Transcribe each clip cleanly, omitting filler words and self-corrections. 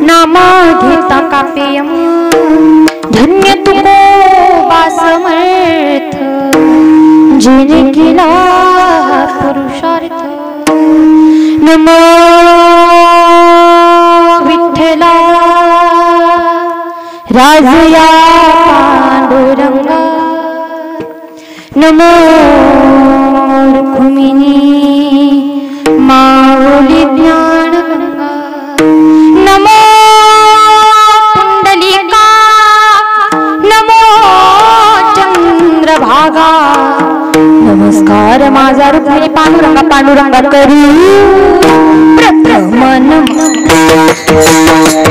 नामा घेता कापेयम धन्य तुको वासमर्थ जिने केला पुरुषार्थ नमो विठ्ठला राजया पांडुरंगा नमो रुक्मिणी माऊली ज्ञानगंगा नमो पुंडलिका नमो चंद्रभागा नमस्कार माझा रुक्मिणी पांडुरंगा पांडुरंगा करी प्रथम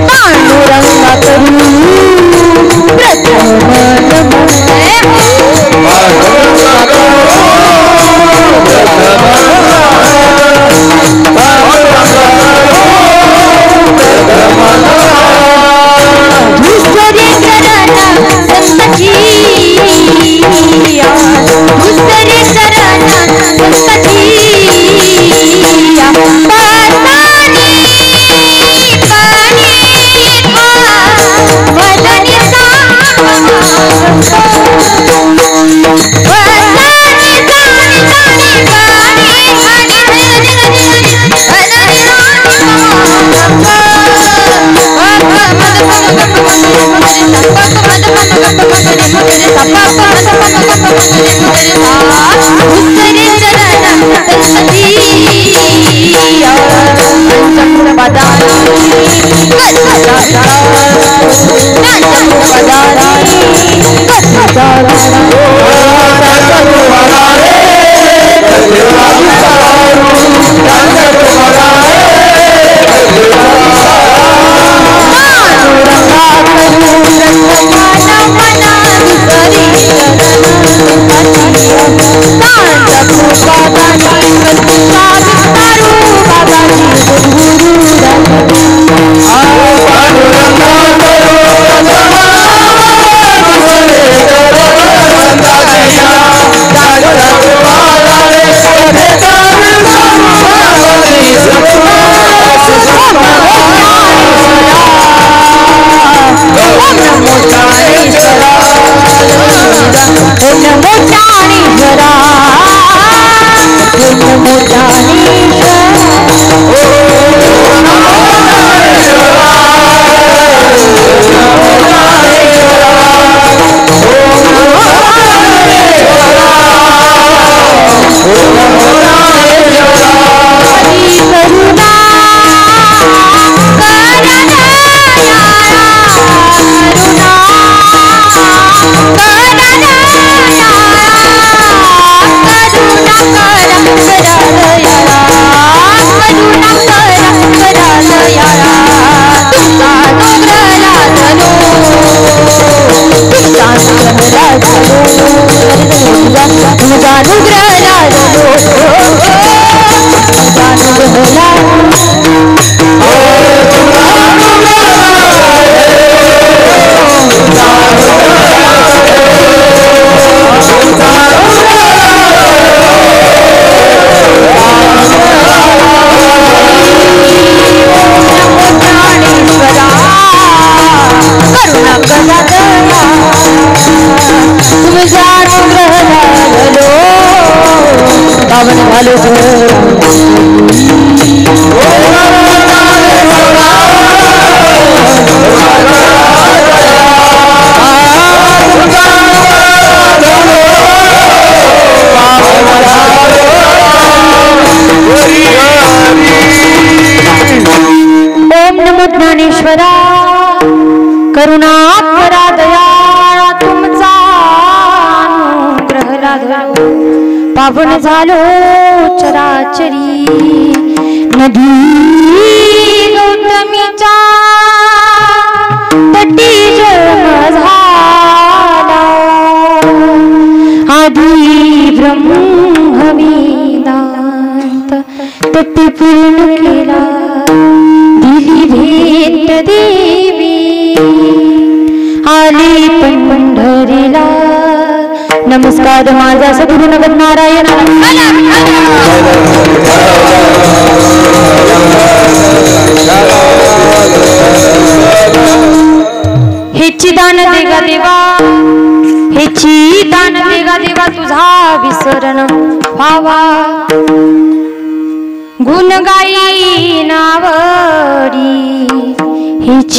पांडुरंगा करी प्रथम करुणाकरा दया तुमचा अनुग्रह लाभो पावन झालो चराचरी नदी गौतमीचा तटी जन्म झाला आधी ब्रह्म वेदांत तटी पूर्ण केला दिली भेट देवी आली पंढरीला नमस्कार माझा सद्गुरु नगत नारायण Jai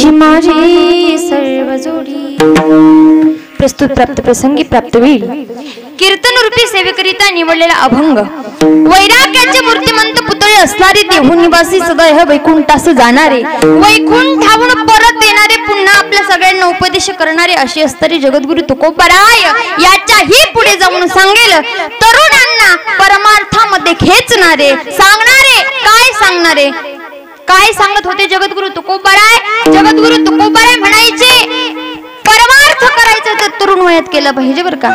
तुझी माझी सर्व जोडी. प्रस्तुत प्राप्त प्रसंगी प्राप्त वेळी कीर्तन रूपी सेवेकरिता निवडलेला अभंग. वैराग्याचे मूर्तिमंत पुतळे असणारे देहू निवासी सदैव वैकुंठास जाणारे, वैकुंठाहून परत येणारे, पुन्हा आपल्या सगळ्यांना उपदेश करणारे असे असणारे जगद्गुरु तुकोबराय याच्याही पुढे जाऊन सांगेल तरुणांना परमार्थामध्ये खेचणारे, सांगणारे. काय सांगणारे? काय सांगत होते जगद्गुरु तुकोबराय? जगद्गुरु तुकोबराय म्हणायचे परमार्थ करायचं तर तरुण वयात केलं पाहिजे बरं का.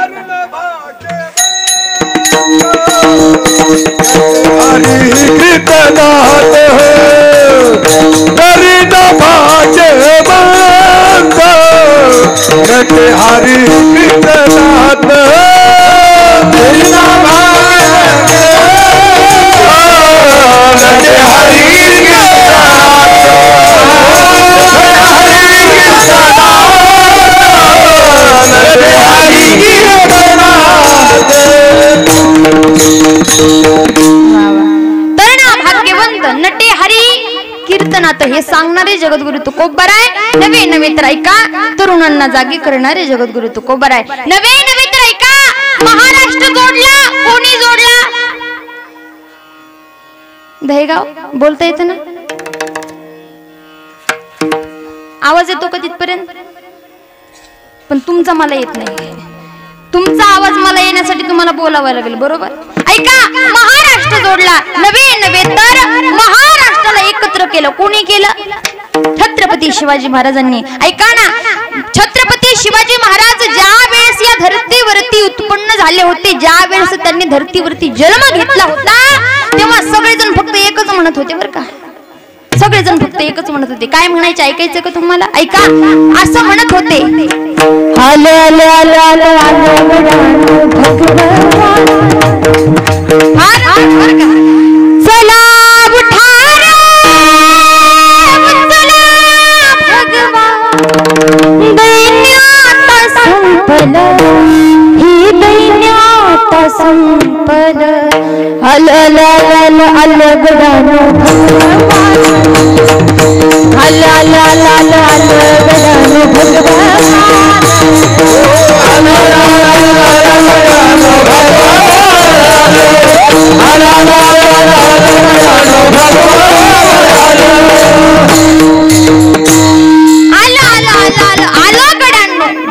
कीर्तनात हे सांगणारे जगद्गुरु तुकोबराय. नवे नवे तर ऐका तरुणांना जागी करणारे जगद्गुरु तुकोबराय. नवे नवे तर ऐका महाराष्ट्र जोडला. कोणी जोडला? दहेगाव. बोलता येतं ना? आवाज येतो का तिथपर्यंत? पण तुमचा मला येत नाही. तुमचा आवाज मला येण्यासाठी तुम्हाला बोलावं लागेल. बरोबर? ऐका, महाराष्ट्र जोडला. नवे नवे तर महाराष्ट्राला एकत्र केलं. कोणी केलं? छत्रपती शिवाजी महाराजांनी. ऐका ना, छत्रपती शिवाजी महाराज ज्या वेळेस या धरतीवरती उत्पन्न झाले होते, ज्या वेळेस त्यांनी धरतीवरती जन्म घेतला होता, तेव्हा सगळेजण फक्त एकच म्हणत होते बरं का. सगळेजण फक्त एकच म्हणत होते. काय म्हणायचे ऐकायचं का तुम्हाला? ऐका, असं म्हणत होते, आले आले आले आले आले भगवान, चला उठा रे, चला भगवान, दैन्यात संपलं, ही दैन्यात संपलं, आले आले आले आले गडानो भगवान, आले आले आले आले गडानो भगवान,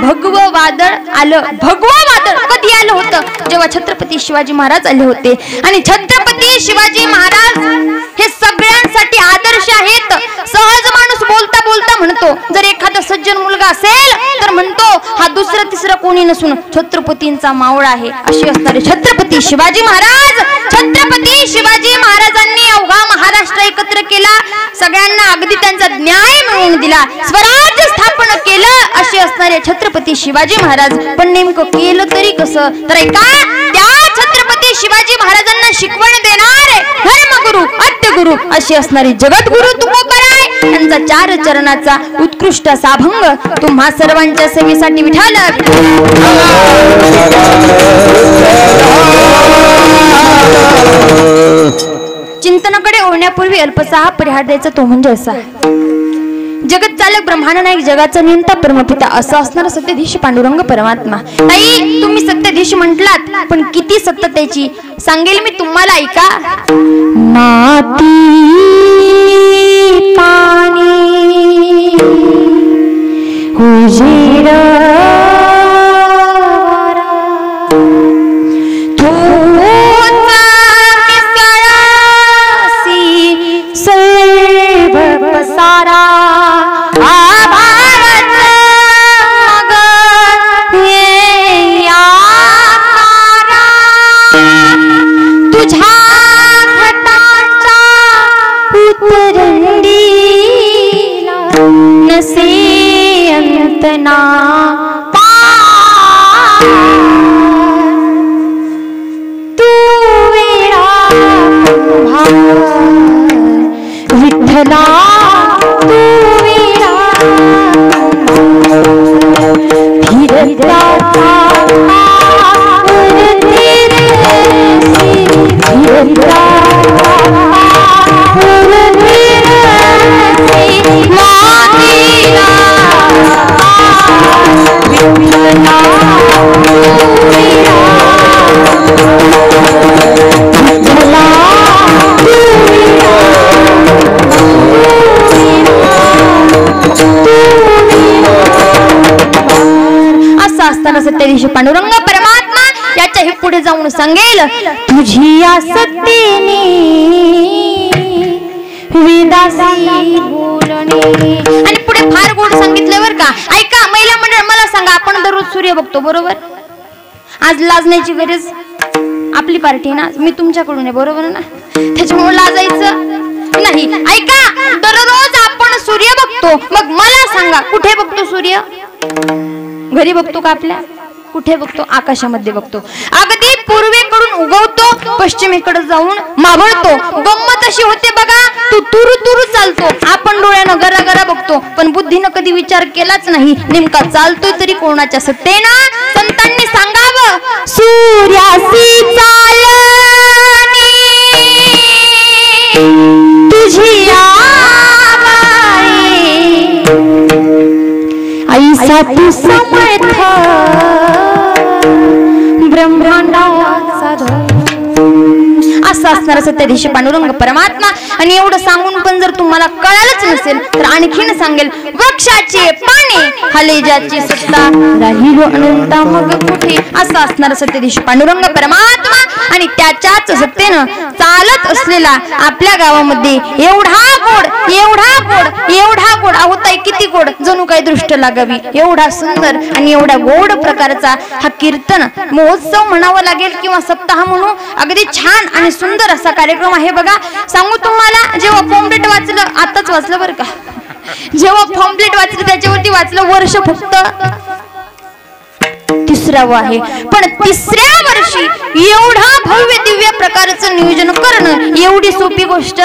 भगवं वादळ आलं. भगवं वादळ कधी आलं होतं? जेव्हा छत्रपती शिवाजी महाराज आले होते. आणि छत्रपती शिवाजी महाराज हे सगळ्यांसाठी आदर्श आहेत. सहज माणूस बोलता बोलता म्हणतो, जर एखादा सज्जन मुलगा असेल तर म्हणतो हा दुसरा तिसरा कोणी नसून छत्रपतींचा मावळा आहे. अशी असणारे छत्रपती शिवाजी महाराज. छत्रपती शिवाजी महाराजांनी अवघा महाराष्ट्र एकत्र केला. सगळ्यांना अगदी त्यांचा न्याय मिळवून दिला. स्वराज्य स्थापन केलं. असे असणारे छत्रपती शिवाजी महाराज. पण नेमकं केलं तरी कसं? तर ऐका, त्या छत्रपती शिवाजी महाराजांना शिकवण देणारे धर्मगुरु, अट्टगुरु असे असणारे जगद्गुरु तुकोबराय यांचा 4 चरणाचा उत्कृष्ट असा अभंग तुम्हा सर्वांच्या सेवेसाठी विठाल. चिंतनाकडे ओढण्यापूर्वी अल्पसा परिहार द्यायचा तो म्हणजे असा, जगत चालक ब्रह्मांड नायक जगाचा नियंता परमपिता असं असणारा सत्यधीश पांडुरंग परमात्मा. ताई, तुम्ही सत्यधीश म्हटलात, पण किती सत्यतेची सांगेल मी तुम्हाला. ऐका, माती पाणी उजेड विठ्ठला माती असताना सत्याधीश पांडुरंग परमात्मा याच्याही पुढे जाऊन सांगेल, तुझी आसक्तीने विदासी बोलणे. आणि पुढे फार गोड सांगितलं बरं का. ऐका महिला मंडळ, मला सांगा, आपण दररोज सूर्य बघतो बरोबर? आज लाजण्याची गरज, आपली पार्टी ना, मी तुमच्याकडून आहे बरोबर ना, त्याच्यामुळे लाजायचं नाही. ऐका, दररोज आपण सूर्य बघतो, मग मला सांगा कुठे बघतो सूर्य? घरी बघतो का आपल्या? कुठे बघतो? आकाशामध्ये बघतो. अगदी पूर्वेकडून उगवतो, पश्चिमेकडे जाऊन मावळतो. गंमत अशी होते बघा, तू तुरु तुरु चालतो, आपण डोळ्यानं गरा गरा बघतो, पण बुद्धीनं कधी विचार केलाच नाही नेमका चालतोय तरी कोणाच्या सत्तेनं. संतांनी सांगावं, सूर्यासी चालनी तुझी ऐसा तू समर्थ ब्रह्मांडाचा असं असणार सत्याधीश पांडुरंग परमात्मा. आणि एवढं सांगून पण जर तुम्हाला कळालंच नसेल तर आणखीन सांगेल, वृक्षाचे पाने हलेजाची सत्ता राहिलो अनंता मग कुठे. असं असणार सत्याधीश पांडुरंग परमात्मा. आणि त्याच्याच सत्तेनं चालत असलेला आपल्या गावामध्ये एवढा गोड एवढा गोड एवढा गोड, अहो ताई किती गोड, जणू काही दृष्ट लागावी एवढा सुंदर आणि एवढा गोड प्रकारचा हा कीर्तन महोत्सव म्हणावा लागेल किंवा सप्ताह म्हणू. अगदी छान आणि सुंदर असा कार्यक्रम आहे बघा. सांगू तुम्हाला, जेव्हा पॉम्पलेट वाचलं, आताच वाचलं बरं का, जेव्हा पॉम्पलेट वाचलं त्याच्यावरती वाचलं वर्ष फक्त 3रं आहे, पण 3ऱ्या वर्षी एवढा भव्य दिव्य प्रकारचं नियोजन करणं एवढी सोपी गोष्ट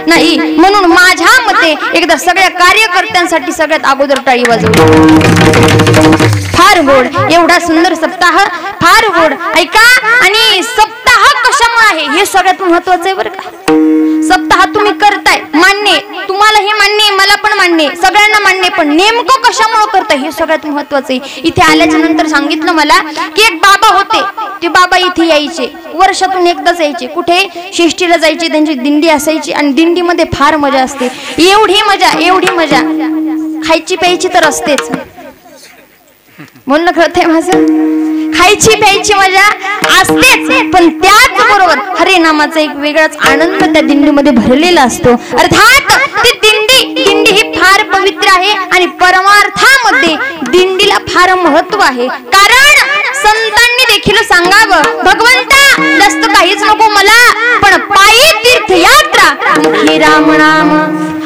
नाही. म्हणून माझ्या मते एकदा सगळ्या कार्यकर्त्यांसाठी सगळ्यात अगोदर टाळी वाजवू. फार गोड एवढा सुंदर सप्ताह, फार गोड. ऐका, आणि सप्ताह कशामुळे आहे हे सगळ्यात महत्वाचं आहे बरं का. सप्ताह तुम्ही करताय, मान्य, तुम्हाला हे मान्य, मला पण मान्य, सगळ्यांना मान्य, पण नेमकं कशामुळे करताय हे सगळ्यात महत्वाचं आहे. इथे आल्याच्या नंतर सांगितलं मला की एक बाबा होते, ते बाबा इथे यायचे, वर्षातून एकदाच यायचे. कुठे? षष्ठीला जायचे, त्यांची दिंडी असायची आणि दिंडीमध्ये फार मजा असते. एवढी मजा खायची प्यायची तर असतेच, म्हणून कळतंय माझं, खायची प्यायची मजा असतेच, पण त्याच बरोबर हरे नामाचा एक वेगळाच आनंद त्या दिंडीमध्ये भरलेला असतो. अर्थात ती दिंडी ही फार पवित्र आहे आणि परमार्थामध्ये दिंडीला फार महत्व आहे. कारण संतांनी देखील सांगावं, भगवंता जास्त काहीच नको मला, पण पायी तीर्थयात्रा मुखी राम नाम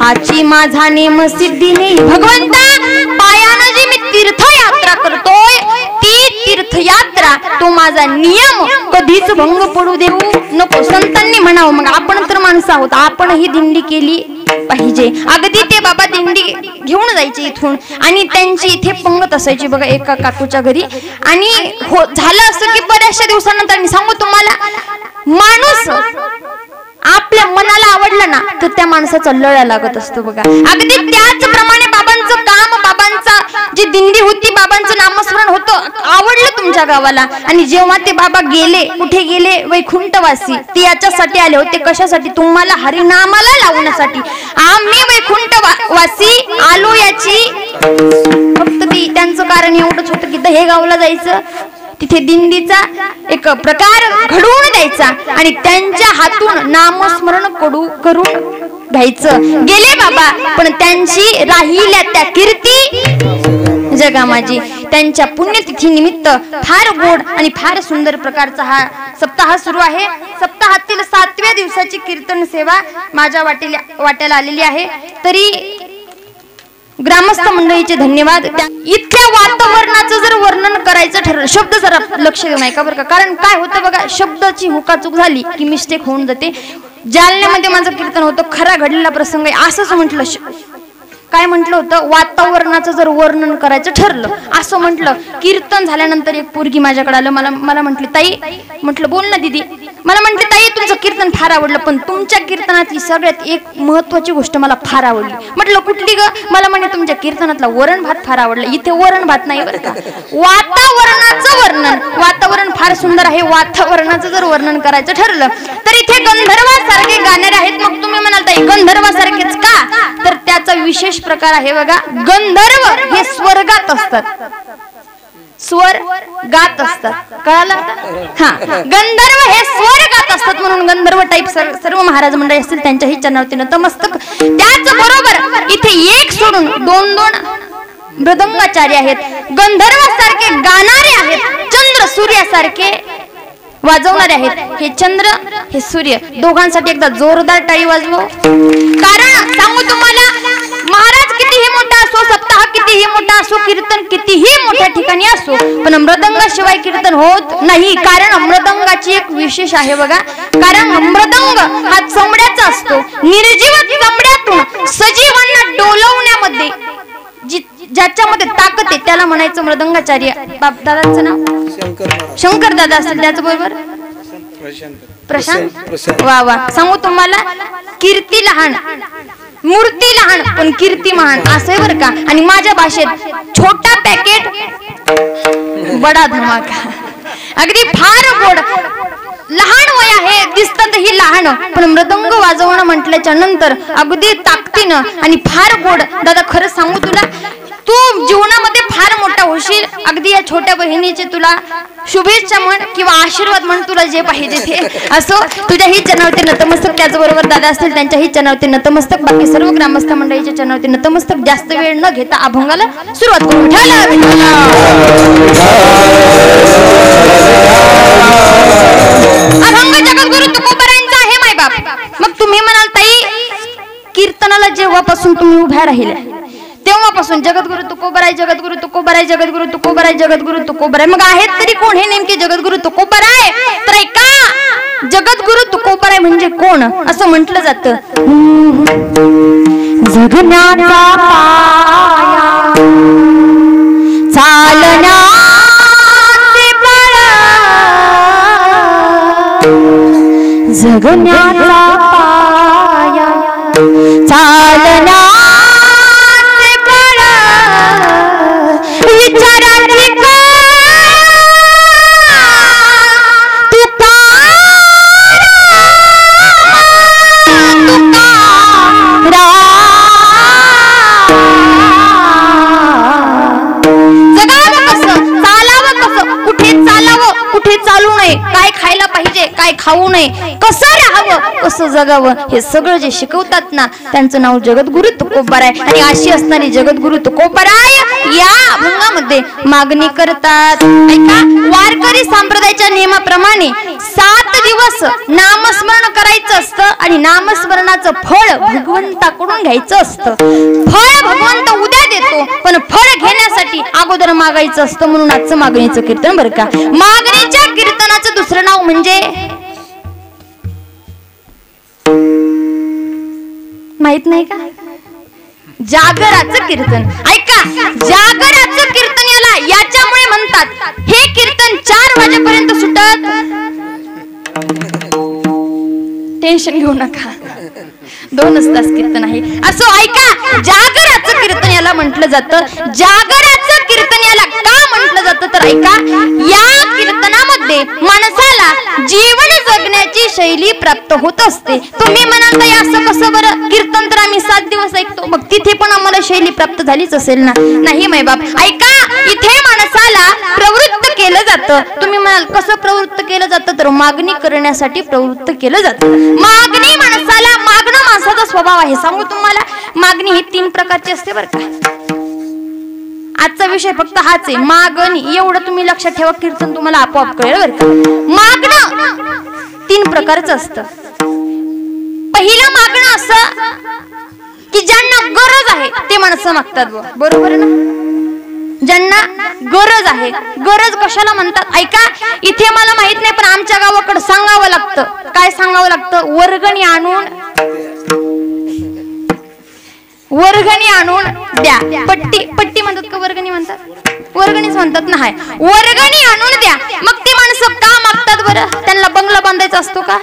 हाची माझा नेम सिद्धी नाही. भगवंता पायानं जी मी तीर्थयात्रा करतोय ती तीर्थयात्रा तो माझा नियम कधीच भंग पडू देऊ नको. संतांनी म्हणावं, मग आपण तर माणसं आहोत, आपण ही दिंडी केली पाहिजे. अगदी ते बाबा दिंडी घेऊन जायचे इथून आणि त्यांची इथे पंगत असायची बघा एका काकूच्या घरी. आणि झालं असं की बऱ्याचशा दिवसानंतर सांगू तुम्हाला, माणूस आपल्या मनाला आवडलं ना तर त्या माणसाचा लळा लागत असतो बघा. अगदी त्याचप्रमाणे बाबांचं काम, बाबांचा जी दिंडी होती, बाबांचं नामस्मरण होतं, आवडलं तुमच्या गावाला. आणि जेव्हा ते बाबा गेले, कुठे गेले? वैकुंठवासी. ते याच्यासाठी आले होते, कशासाठी? तुम्हाला हरिनामाला लावण्यासाठी. आम्ही वैकुंठवासी आलो याची फक्त त्यांचं कारण एवढंच होतं की दहेगावला जायचं, तिथे दिंडीचा एक प्रकार घडवून द्यायचा आणि त्यांच्या हातून नामस्मरण करून घ्यायचं. गेले बाबा, पण त्यांची राहिल्या त्या कीर्ती जगामाजी. त्यांच्या पुण्यतिथी निमित्त फार गोड आणि फार सुंदर प्रकारचा हा सप्ताह सुरू आहे. सप्ताहातील 7व्या दिवसाची कीर्तन सेवा माझ्या वाट्याला आलेली आहे. तरी ग्रामस्थ मंडळीचे धन्यवाद. इथल्या वातावरणाचं जर वर्णन करायचं ठरलं, शब्द जरा लक्ष देऊन ऐका बरं का, कारण काय होतं बघा, शब्दाची हुकाचूक झाली की मिस्टेक होऊन जाते. जालन्यामध्ये माझं कीर्तन होतं, खरा घडलेला प्रसंग आहे. असंच म्हटलं, काय म्हटलं होतं, वातावरणाचं जर वर्णन करायचं ठरलं असं म्हटलं. कीर्तन झाल्यानंतर एक पोरगी माझ्याकडे आलं, मला म्हटली, ताई, म्हटलं बोल ना दीदी. मला म्हटली, ताई तुमचं कीर्तन फार आवडलं, पण तुमच्या कीर्तनातली सगळ्यात एक महत्वाची गोष्ट मला फार आवडली. म्हटलं कुठली ग? मला म्हणे तुमच्या कीर्तनातला वरण भात फार आवडला. इथे वरण भात नाही बरं का, वातावरणाचं वर्णन. वातावरण फार सुंदर आहे. वातावरणाचं जर वर्णन करायचं ठरलं तर इथे गंधर्वासारखे गाणारे आहेत. मग तुम्ही म्हणाल ताई गंधर्वासारखेच का? तर त्याचा विशेष प्रकार आहे बघा. गंधर्व हे स्वर्गात असतात. स्वर गात असतात, कळालं? हा, गंधर्व हे स्वर गात असतात म्हणून गंधर्व टाईप सर्व महाराज मंडळी असतील त्यांच्याही चरणावरती नतमस्तक. त्याच बरोबर इथे एक सोडून दोन दोन मृदंगाचार्य आहेत, गंधर्वासारखे गाणारे आहेत, चंद्र सूर्यासारखे वाजवणारे आहेत. हे चंद्र हे सूर्य दोघांसाठी एकदा जोरदार टाळी वाजवो. कारण सांगू तुम्हाला, महाराज कितीही मोठा असो, सप्ताह कितीही मोठा असो, कीर्तन कितीही मोठ्या ठिकाणी असो, पण मृदंगाशिवाय कीर्तन होत नाही. कारण मृदंगाची एक विशेष आहे बघा. कारण मृदंग हा चमड्याचा असतो, निर्जीव चमड्यातून सजीवांना डोलवण्यामध्ये ज्याच्यामध्ये ताकद आहे त्याला म्हणायचं मृदंगाचार्य. बापदादांचं नाव शंकर दादा असेल, त्याच बरोबर प्रशांत. वा वा. सांगू तुम्हाला, कीर्ती लहान, मूर्ती लहान, पण कीर्ती महान असं आहे बरं का. आणि माझ्या भाषेत छोटा पॅकेट बडा धमाका. अगदी फार गोड. लहान वय आहे, दिसतात ही लहान, पण मृदंग वाजवणं म्हटल्याच्या नंतर अगदी ताकदीनं आणि फार गोड. दादा खरं सांगू तुला, तू जीवनामध्ये फार मोठा होशील. अगदी या छोट्या बहिणीचे तुला शुभेच्छा म्हण किंवा आशीर्वाद म्हण, तुला जे पाहिजे ते असो. तुझ्याही चरणावरती नतमस्तक. त्याचबरोबर दादा असतील त्यांच्याही चरणावरती नतमस्तक. बाकी सर्व ग्रामस्थ मंडळीच्या चरणावरती नतमस्तक. जास्त वेळ न घेता अभंगाला सुरुवात करू. अभंग जगद्गुरु तुकोबारायांचा आहे मायबाप. मग तुम्ही म्हणाल ताई, कीर्तनाला जेव्हापासून तुम्ही उभ्या राहिल्या तेव्हापासून जगद्गुरु तुकोबाराय, जगद्गुरु तुकोबाराय, जगद्गुरु तुकोबाराय, जगद्गुरु तुकोबाराय. मग आहेत तरी कोण हे नेमके जगद्गुरु तुकोबाराय? तर ऐका, जगद्गुरु तुकोबाराय म्हणजे कोण असं म्हटलं जातं. जगण्याचा पाया चालण्याचे बळ, जगण्याचा पाया चालण्या काय खाऊ नये, कसं राहावं, कसं जगावं, हे सगळं जे शिकवतात ना त्यांचं नाव जगद्गुरु तुकोबाराय. आणि अशी असणारी जगद्गुरु तुकोबाराय या अभंगामध्ये मागणी करतात. ऐका, वारकरी संप्रदायाच्या नियमाप्रमाणे 7 दिवस नामस्मरण करायचं असतं आणि नामस्मरणाचं फळ भगवंताकडून घ्यायचं असतं. फळ भगवंत उद्या देतो, पण फळ घेण्यासाठी अगोदर मागायचं असतं. म्हणून आजचं मागणीचं कीर्तन बरं का. मागणीच्या कीर्तनाचं दुसरं नाव म्हणजे माहित नाही का? जागराचं कीर्तन. ऐका, जागराचं कीर्तन याच्यामुळे म्हणतात. हे कीर्तन 4 वाजेपर्यंत सुटत. टेन्शन घेऊ नका, 2 तास कीर्तन आहे. असो, ऐका, जागराचं कीर्तन याला म्हटलं जातं. जागराचं कीर्तन याला का म्हटलं जातं तर ऐका, या कीर्तनामध्ये माणसाला जीवन जगण्याची शैली प्राप्त होत असते. तुम्ही म्हणाल ताई असं कसं बरं, कीर्तन तर आम्ही 7 दिवस ऐकतो, मग तिथे पण आम्हाला शैली प्राप्त झालीच असेल ना? नाही मायबाप. ऐका, इथे माणसाला प्रवृत्त केलं जातं. तुम्ही म्हणाल कसं प्रवृत्त केलं जातं तर मागणी करण्यासाठी प्रवृत्त केलं जातं. मागणी माणसाला, मागणं माणसाचा स्वभाव आहे. सांगू तुम्हाला, मागणी ही 3 प्रकारची असते बरं का. आजचा विषय फक्त हाच आहे, मागणी. एवढं तुम्ही लक्षात ठेवा, कीर्तन तुम्हाला आपोआप कळेल बरं का. मागणं 3 प्रकारचं असतं. पहिलं मागणं असं की ज्यांना गरज आहे ते माणसं मागतात, बरोबर ना? ज्यांना गरज आहे. गरज कशाला म्हणतात? ऐका, इथे मला माहित नाही, पण आमच्या गावाकडे सांगावं लागतं. काय सांगावं लागतं? वर्गणी आणून द्या. पट्टी म्हणतात का वर्गणी म्हणतात? वर्गणीच म्हणतात ना. हाय, वर्गणी आणून द्या. मग ती माणसं का मागतात बरं? त्यांना बंगला बांधायचा असतो का?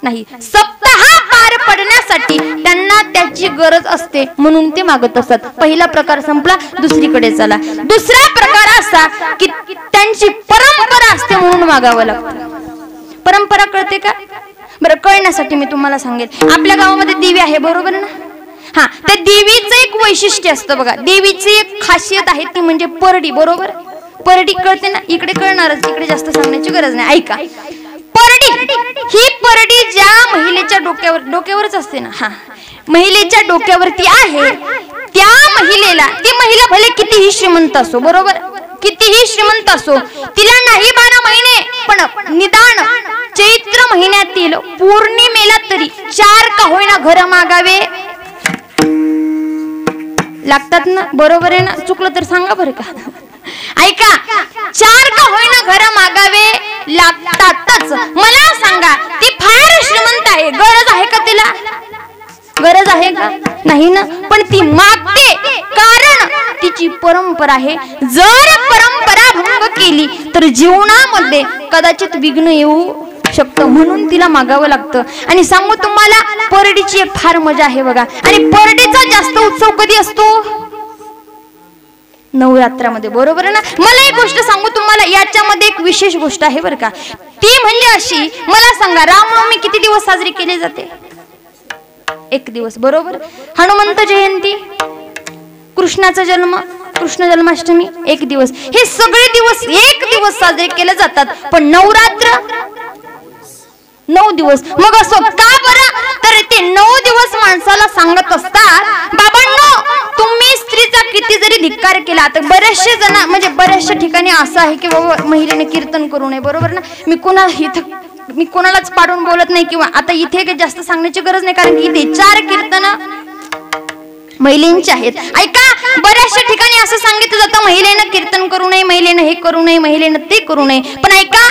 नाही. सप्ताह पार पडण्यासाठी त्यांना त्याची गरज असते म्हणून ते मागत असतात. पहिला प्रकार संपला, दुसरीकडे चला. दुसरा प्रकार असा की त्यांची परंपरा असते म्हणून मागावं लागतं. परंपरा कळते का बरं? कळण्यासाठी मी तुम्हाला सांगेल. आपल्या गावामध्ये देवी आहे, बरोबर ना? हा, त्या देवीचं एक वैशिष्ट्य असतं बघा. देवीची एक खासियत आहे ती म्हणजे परडी, बरोबर? परडी कळते ना, इकडे कळणारच, इकडे जास्त सांगण्याची गरज नाही. ऐका, परडी ही परडी ज्या महिलेच्या डोक्यावरच असते ना, हा महिलेच्या डोक्यावरती आहे, त्या महिलेला, ती महिला भले कितीही श्रीमंत असो, बरोबर, कितीही श्रीमंत असो, तिला नाही 12 महिने, पण निदान चैत्र महिन्यातील पौर्णिमेला तरी 4 का होईना घर मागावे लागतात ना, बरोबर आहे ना? चुकलं तर सांगा बरं का. ऐका, 4 का होईना घर मागावे लागतातच. मला सांगा, ती फार श्रीमंत आहे, गरज आहे का तिला? गरज आहे का? नाही ना, पण ती मागते कारण तिची परंपरा आहे. जर परंपरा भंग केली तर जीवनामध्ये कदाचित विघ्न येऊ शकतं, म्हणून तिला मागावं लागतं. आणि सांगू तुम्हाला, परडीची एक फार मजा आहे बघा. आणि परडीचा जास्त उत्सव कधी असतो? नवरात्रामध्ये, बरोबर ना? मला एक गोष्ट सांगू तुम्हाला, याच्यामध्ये एक विशेष गोष्ट आहे बरं का. ती म्हणजे अशी, मला सांगा, रामनवमी किती दिवस साजरी केली जाते? 1 दिवस, बरोबर. हनुमंत जयंती, कृष्णाचा जन्म, कृष्ण जन्माष्टमी 1 दिवस. हे सगळे दिवस 1 दिवस साजरे केले जातात. पण नवरात्र 9 दिवस. मग असो का बरं? तर ते 9 दिवस माणसाला सांगत असतात, बाबांनो, तुम्ही स्त्रीचा किती जरी धिक्कार केला, तर बरेचसे जण, म्हणजे बऱ्याचशा ठिकाणी असं आहे की बाबा महिलेने कीर्तन करू नये, बरोबर ना? मी कोणालाच पाडून बोलत नाही, किंवा आता इथे जास्त सांगण्याची गरज नाही, कारण की इथे 4 कीर्तन महिलांचे आहेत. ऐका, बऱ्याचशा ठिकाणी असं सांगितलं जातं, महिलेनं कीर्तन करू नये, महिलेनं हे करू नये, महिलेनं ते करू नये. पण ऐका,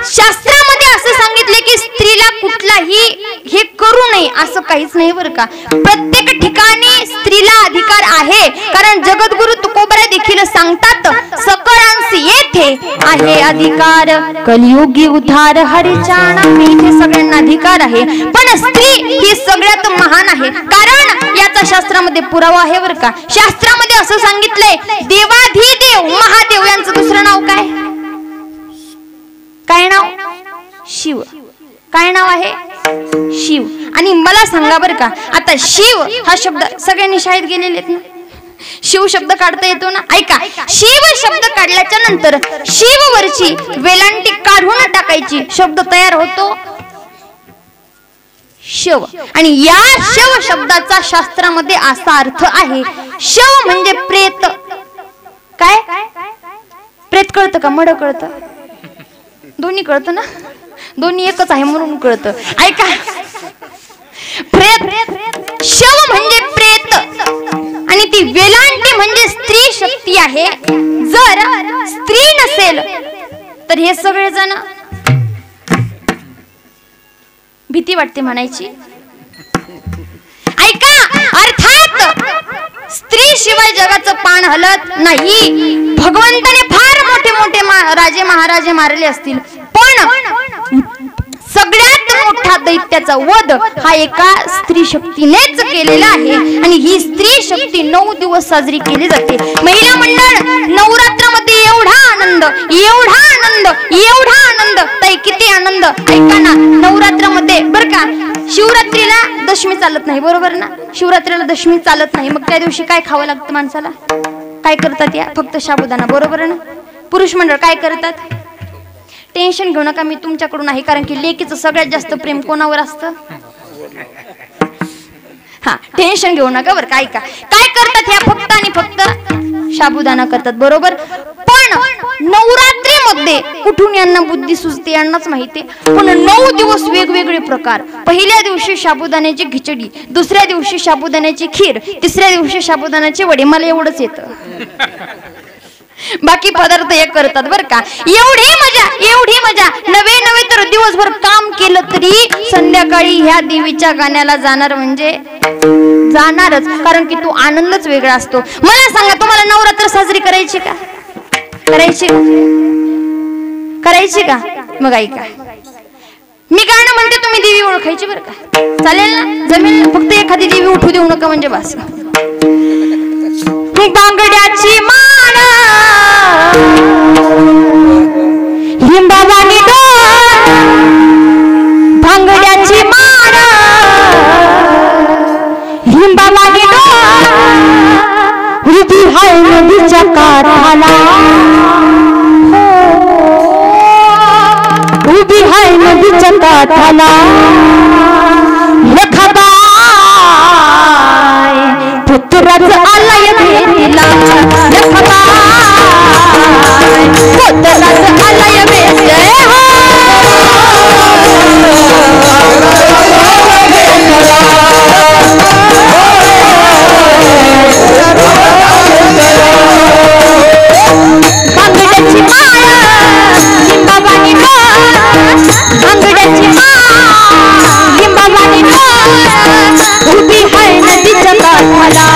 शास्त्रामध्ये असं सांगितले की स्त्रीला कुठलाही हे करू नये असं काहीच नाही बरं का. प्रत्येक ठिकाणी स्त्रीला अधिकार आहे, कारण जगद्गुरु तुकोबरा देखील सांगतात, सकळांसी येथे आहे अधिकार, कलियुगी उद्धार हरिचाना, इथे सगळ्यांना अधिकार आहे. पण स्त्री ही सगळ्यात महान आहे, कारण याचा शास्त्रामध्ये पुरावा आहे बरं का. शास्त्रामध्ये असं सांगितलंय, देवाधिदेव महादेव यांचं दुसरं नाव काय? काय नाव? शिव. काय नाव आहे? शिव. आणि मला सांगा बरं का, आता शिव हा शब्द सगळ्यांनी शाळेत गेलेले आहेत ना, शिव शब्द काढता येतो ना? ऐका, शिव शब्द काढल्याच्या नंतर शिववरची वेलांटी काढून टाकायची, शब्द तयार होतो शव. आणि या शव शब्दाचा शास्त्रामध्ये असा अर्थ आहे, शव म्हणजे प्रेत. काय? प्रेत कळतं का? मड कळतं? दोन्ही कळतं ना? दोन्ही एकच आहे म्हणून कळतं. ऐका, प्रेत, शव म्हणजे प्रेत, आणि ती वेलांटी म्हणजे स्त्री शक्ती आहे. जर स्त्री नसेल तर हे सगळेजण, भीती वाटते म्हणायची. ऐका, अर्थात स्त्री शिवाय जगाचं पान हलत नाही. भगवंताने फार मोठे मोठे राजे महाराजे मारले असतील, पण सगळ्यात मोठा दैत्याचा वध हा एका स्त्री शक्तीनेच केलेला आहे. आणि ही स्त्री शक्ती 9 दिवस साजरी केली जाते. महिला मंडळ नवरात्रामध्ये एवढा आनंद, एवढा आनंद, एवढा आनंद, ताई किती आनंद. ऐका ना, नवरात्रामध्ये बरं का, शिवरात्रीला दशमी चालत नाही, बरोबर ना? शिवरात्रीला दशमी चालत नाही. मग त्या दिवशी काय खावं लागतं माणसाला? काय करतात या? फक्त साबुदाणा, बरोबर ना? पुरुष मंडळ काय करतात? टेन्शन घेऊ नका, मी तुमच्याकडून आहे, कारण की लेकीचं सगळ्यात जास्त प्रेम कोणावर असतं? हा, टेन्शन घेऊ नका बरं. काय करतात ह्या? फक्त आणि फक्त साबुदाणा करतात, बरोबर. पण नवरात्रीमध्ये कुठून यांना बुद्धी सुचते यांनाच माहिती. पण 9 दिवस वेगवेगळे प्रकार. पहिल्या दिवशी साबुदाण्याची खिचडी, दुसऱ्या दिवशी साबुदाण्याची खीर, तिसऱ्या दिवशी साबुदाण्याचे वडे. मला एवढंच येतं, बाकी पदार्थ हे करतात बरं का. एवढी मजा, एवढी मजा. नवे तर दिवसभर काम केलं तरी संध्याकाळी ह्या देवीच्या गाण्याला जाणार म्हणजे जाणारच, कारण की तो आनंदच वेगळा असतो. मला सांगा, तुम्हाला नवरात्र साजरी करायची का? करायची का? मग ऐका, मी गाणं म्हणते, तुम्ही देवी ओळखायची बरं का. चालेल ना? जमेल ना? फक्त एखादी देवी उठू देऊ नका म्हणजे बस. बांगड्याची मान, हिंबावानी डोल, बांगड्याची मान, हिंबावानी डोल, हृदय हाय नदीच्या काठाला, तिच्या काठाला लखाबाई पुत्राचं आलंय भेटीला लखाबाई पुत्राचं आलंय भेट बांगड्याची माळ लिंबाबानी बांगड्याची माळ लिंबाबानी उभी आहे नदीच्या काठाला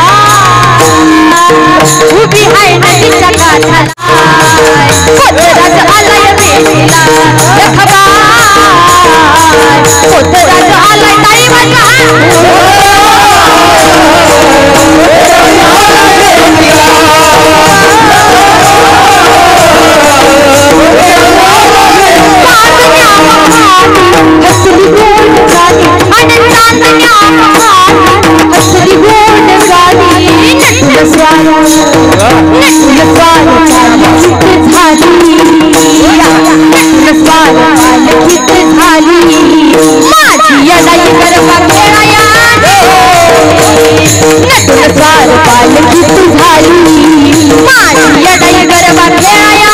उभी आहे नदीच्या काठाला पोतराज आलाय भेटीला लखाबाई पोतराज आलाय ताई वाजवा हसली गोड गाडी आनंदाने हसली गोड गाडी नटल स्वार पालखीत झाली नटल स्वार पालखीत झाली माझी यदाई गरबा खेळाया नटल स्वार पालखीत झाली माझी यदाई गरबा खेळाया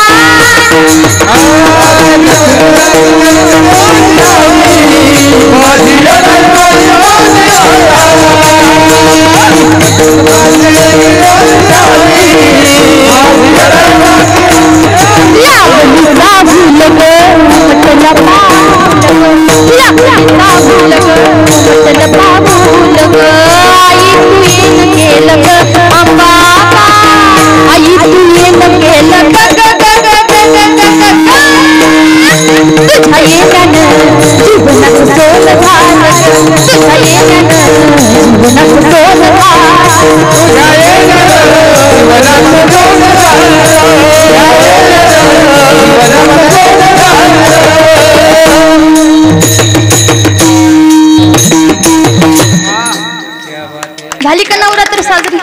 झाली का नवरात्र साजरी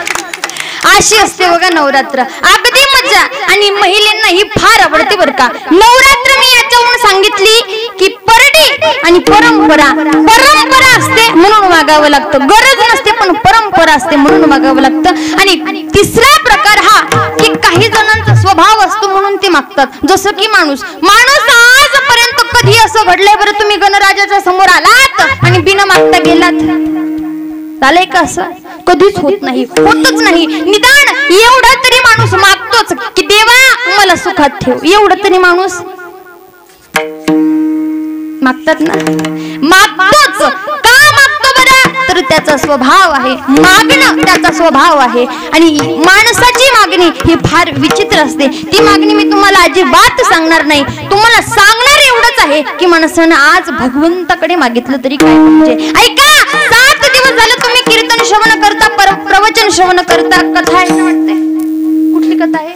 अशी असते बघा नवरात्र अगदी मजा आणि महिलांना ही फार आवडते बरं का नवरात्र मी याच्यावरून सांगितली की परडी आणि परंपरा असते म्हणून वागावं लागतं गरज नसते पण परंपरा असते म्हणून वागावं लागतं आणि तिसरा प्रकार हा की काही जणांचा स्वभाव असतो म्हणून ते मागतात जसं की माणूस आजपर्यंत कधी असं घडलंय बरं तुम्ही गणराजाच्या समोर आलात आणि बिना मागता गेलात झालंय का असं कधीच होत नाही होतच नाही निदान एवढा तरी माणूस मागतोच की देवा मला सुखात ठेव एवढं तरी माणूस मागतात ना मागतोच का मागतो बरं तर त्याचा स्वभाव आहे मागणं त्याचा स्वभाव आहे आणि माणसाची मागणी ही फार विचित्र असते ती मागणी मी तुम्हाला अजिबात सांगणार नाही तुम्हाला सांगणार एवढंच आहे की माणसानं आज भगवंताकडे मागितलं तरी काय म्हणजे ऐका 7 दिवस झालं तुम्ही कीर्तन श्रवण करता प्रवचन श्रवण करता कथा आहे कुठली कथा आहे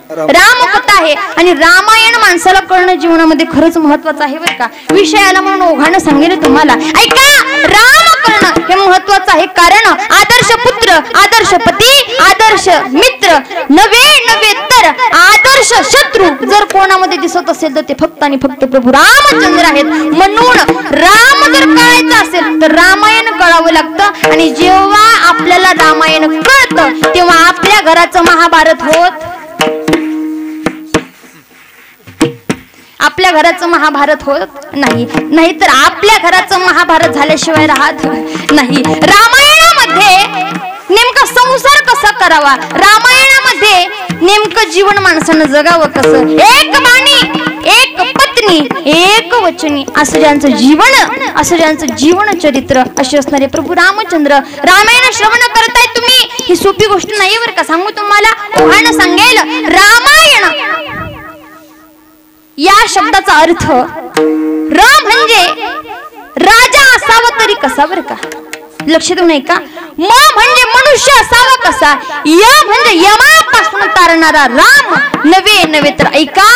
रामकथा आहे आणि रामायण माणसाला कळणं जीवनामध्ये खरंच महत्वाचं आहे बरं का विषयाला म्हणून ओघानं सांगेल तुम्हाला ऐका राम कळणं हे महत्वाचं आहे कारण आदर्श पुत्र आदर्श पती आदर्श मित्र नवे तर आदर्श शत्रू जर कोणामध्ये दिसत असेल तर ते फक्त आणि फक्त प्रभू रामचंद्र आहेत म्हणून राम जर कळायचं असेल तर रामायण कळावं लागतं आणि जेव्हा आपल्याला रामायण कळतं तेव्हा आपल्या घराचं महाभारत होत आपल्या घराचं महाभारत होत नाही तर आपल्या घराचं महाभारत झाल्याशिवाय राहत नाही रामायणामध्ये नेमका संसार कसा करावा रामायणामध्ये नेमकं जीवन माणसानं जगावं कसं एक बाणी एक पत्नी एक वचनी असं ज्यांचं जीवन चरित्र असे असणारे प्रभू रामचंद्र रामायण श्रवण करताय तुम्ही ही सोपी गोष्ट नाही बरं का सांगू तुम्हाला ओहाणं सांगेल रामायण या शब्दाचा अर्थ र म्हणजे राजा असावा तरी कसा बरं का लक्ष देऊ नये का म म्हणजे मनुष्य असावा कसा य म्हणजे यमापासून तारणारा राम नवे तर ऐका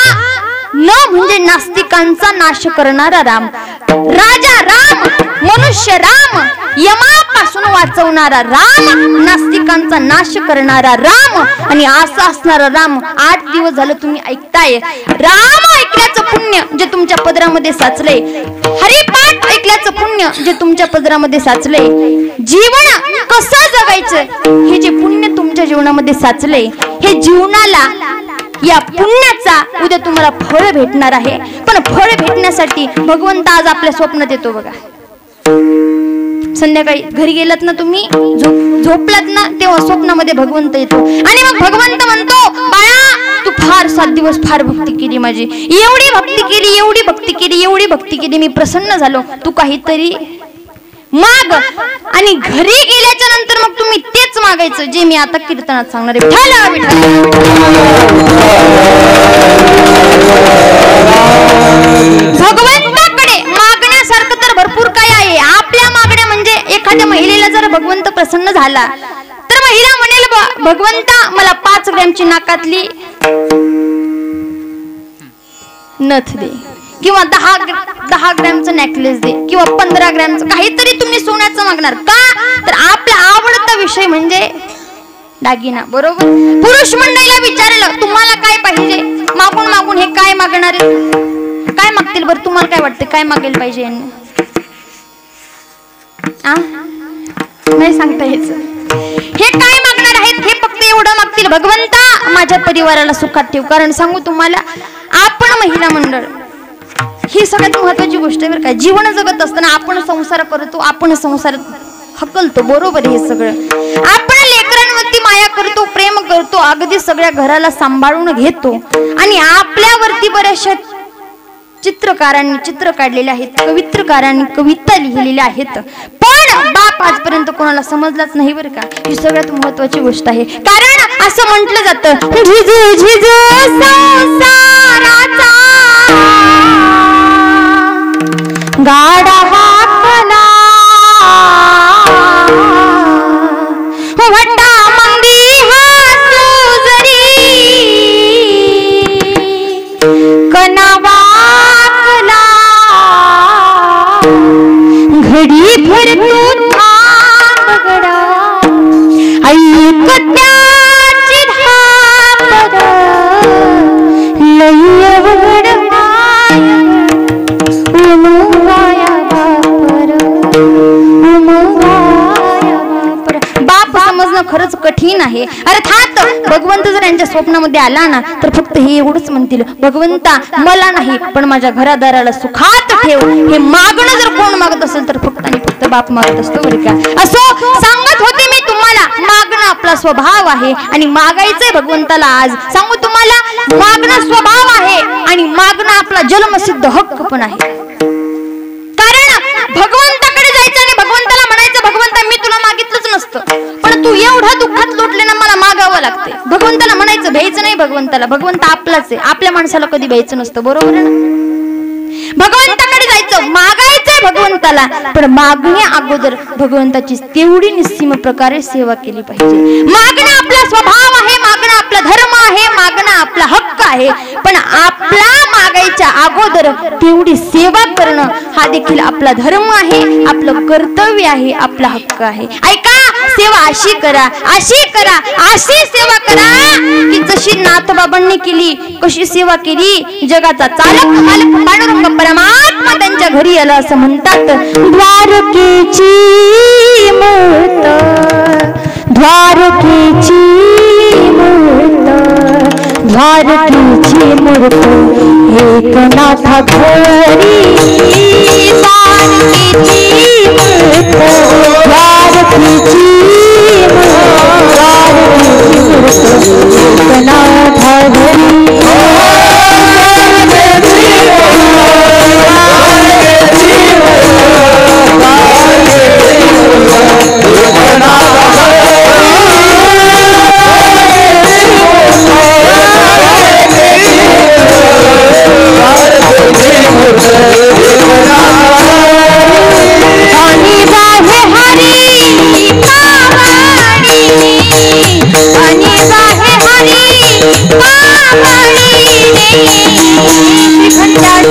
न म्हणजे नास्तिकांचा नाश करणारा राम राजा राम मनुष्य राम यमापासून वाचवणारा राम नास्तिकांचा रावणाचा नाश करणारा राम आणि असा असणारा राम 8 दिवस झालं तुम्ही ऐकताय. राम ऐकल्याचं पुण्य जे तुमच्या पदरामध्ये साचलंय, हरिपाठ ऐकल्याचं पुण्य जे तुमच्या पदरामध्ये साचलंय, जीवन कसं जगायचं हे जे पुण्य तुमच्या जीवनामध्ये साचलंय, हे जीवनाला या पुण्याचा उद्या तुम्हाला फळ भेटणार आहे. पण फळ भेटण्यासाठी भगवंत आज आपल्या स्वप्नात येतो बघा. संध्याकाळी घरी गेलात ना तुम्ही, झोपलात ना, तेव्हा स्वप्नामध्ये भगवंत येतो आणि मग भगवंत म्हणतो, बाळा तू फार 7 दिवस फार भक्ती केली माझी, एवढी भक्ती केली, एवढी भक्ती केली, एवढी भक्ती केली, मी प्रसन्न झालो, तू काहीतरी माग. आणि घरी गेल्याच्या नंतर मग तुम्ही तेच मागायचं जे मी आता कीर्तनात सांगणार आहे. भगवंताकडे मागण्यासारखं तर भरपूर काय आहे. आपल्या मागण्या म्हणजे एखाद्या महिलेला जर भगवंत प्रसन्न झाला तर महिला म्हणेल, भगवंता मला 5 ग्रॅमची नाकातली नथ दे, किंवा 10 ग्रॅमचं नेकलेस दे, किंवा 15 ग्रॅमचं काहीतरी तुम्ही सोन्याचं मागणार का? तर आपला आवडता विषय म्हणजे दागिना, बरोबर. पुरुष मंडळीला विचारलं तुम्हाला काय पाहिजे, मागून मागून हे काय मागणार आहे, काय मागतील बरं? तुम्हाला काय वाटतं काय मागेल पाहिजे यांनी? नाही सांगता यायचं. हे काय मागणार आहेत? हे फक्त एवढं मागतील, भगवंता माझ्या परिवाराला सुखात ठेव. कारण सांगू तुम्हाला, आपण महिला मंडळ ही सगळ्यात महत्वाची गोष्ट आहे बरं का. जीवन जगत असताना आपण संसार करतो, आपण संसार हकलतो, बरोबर. हे सगळं आपण लेकरांवरती माया करतो, प्रेम करतो, अगदी सगळ्या घराला सांभाळून घेतो आणि आपल्यावरती बऱ्याचशा चित्रकारांनी चित्र काढलेले आहेत, कवित्रकारांनी कविता लिहिलेल्या आहेत, पण बाप आजपर्यंत कोणाला समजलाच नाही बरं का. ही सगळ्यात महत्वाची गोष्ट आहे. कारण असं म्हटलं जातं, झिजू झिजू संसाराचा गाडा हाकला, वटा मंदी हासू जरी कना वाकला, घडी भर तू थांब गडा, ऐक त्याची धापड, लय अवघड माय बाप समजणं खरंच कठीण आहे. अर्थात भगवंत जर यांच्या स्वप्नामध्ये आला ना तर फक्त हे एवढंच म्हणतील, भगवंता मला नाही पण माझ्या घरादाराला सुखात ठेव. हे मागणं जर कोण मागत असेल तर फक्त आणि फक्त बाप मागत असतो बरं का. असो सांगत होते मी तुम्हाला, मागणं आपला स्वभाव आहे आणि मागायचंय भगवंताला. आज सांगू तुम्हाला, मागणं स्वभाव आहे आणि मागणं आपला जन्मसिद्ध हक्क पण आहे. भगवंताकडे जायचं आणि भगवंताला म्हणायचं, भगवंता मी तुला मागितलंच नसतं पण तू एवढा दुःखात लोटले ना, मला मागावं लागते. भगवंताला म्हणायचं, भ्यायचं नाही भगवंताला. भगवंत आपलाच आहे, आपल्या माणसाला कधी भ्यायचं नसतं, बरोबर आहे ना. भगवंताकडे जायचं, मागायचंय भगवंताला, पण मागण्या अगोदर भगवंताची तेवढी निस्सीम प्रकारे सेवा केली पाहिजे. मागणं आपला स्वभाव आहे, मागणं आपला धर्म आहे, मागणं आपला हक्क आहे, पण आपला मागायच्या अगोदर तेवढी सेवा करणं हा देखील आपला धर्म आहे, आपलं कर्तव्य आहे, आपला हक्क आहे. ऐका, सेवा अशी करा, अशी करा, अशी सेवा करा की जशी नाथबाबांनी केली. कशी सेवा केली? जगाचा चालक मालक पांडुरंग परमात्मा त्यांच्या घरी आला असं म्हणतात. द्वारकेची मूर्त, द्वारकेची मूर्त, द्वारकेची मूर्त एकनाथा घरी, द्वारकेची मूर्त, द्वारकेची मूर्त, द्वारकेची मूर्त एकनाथा घरी. श्रीखंडा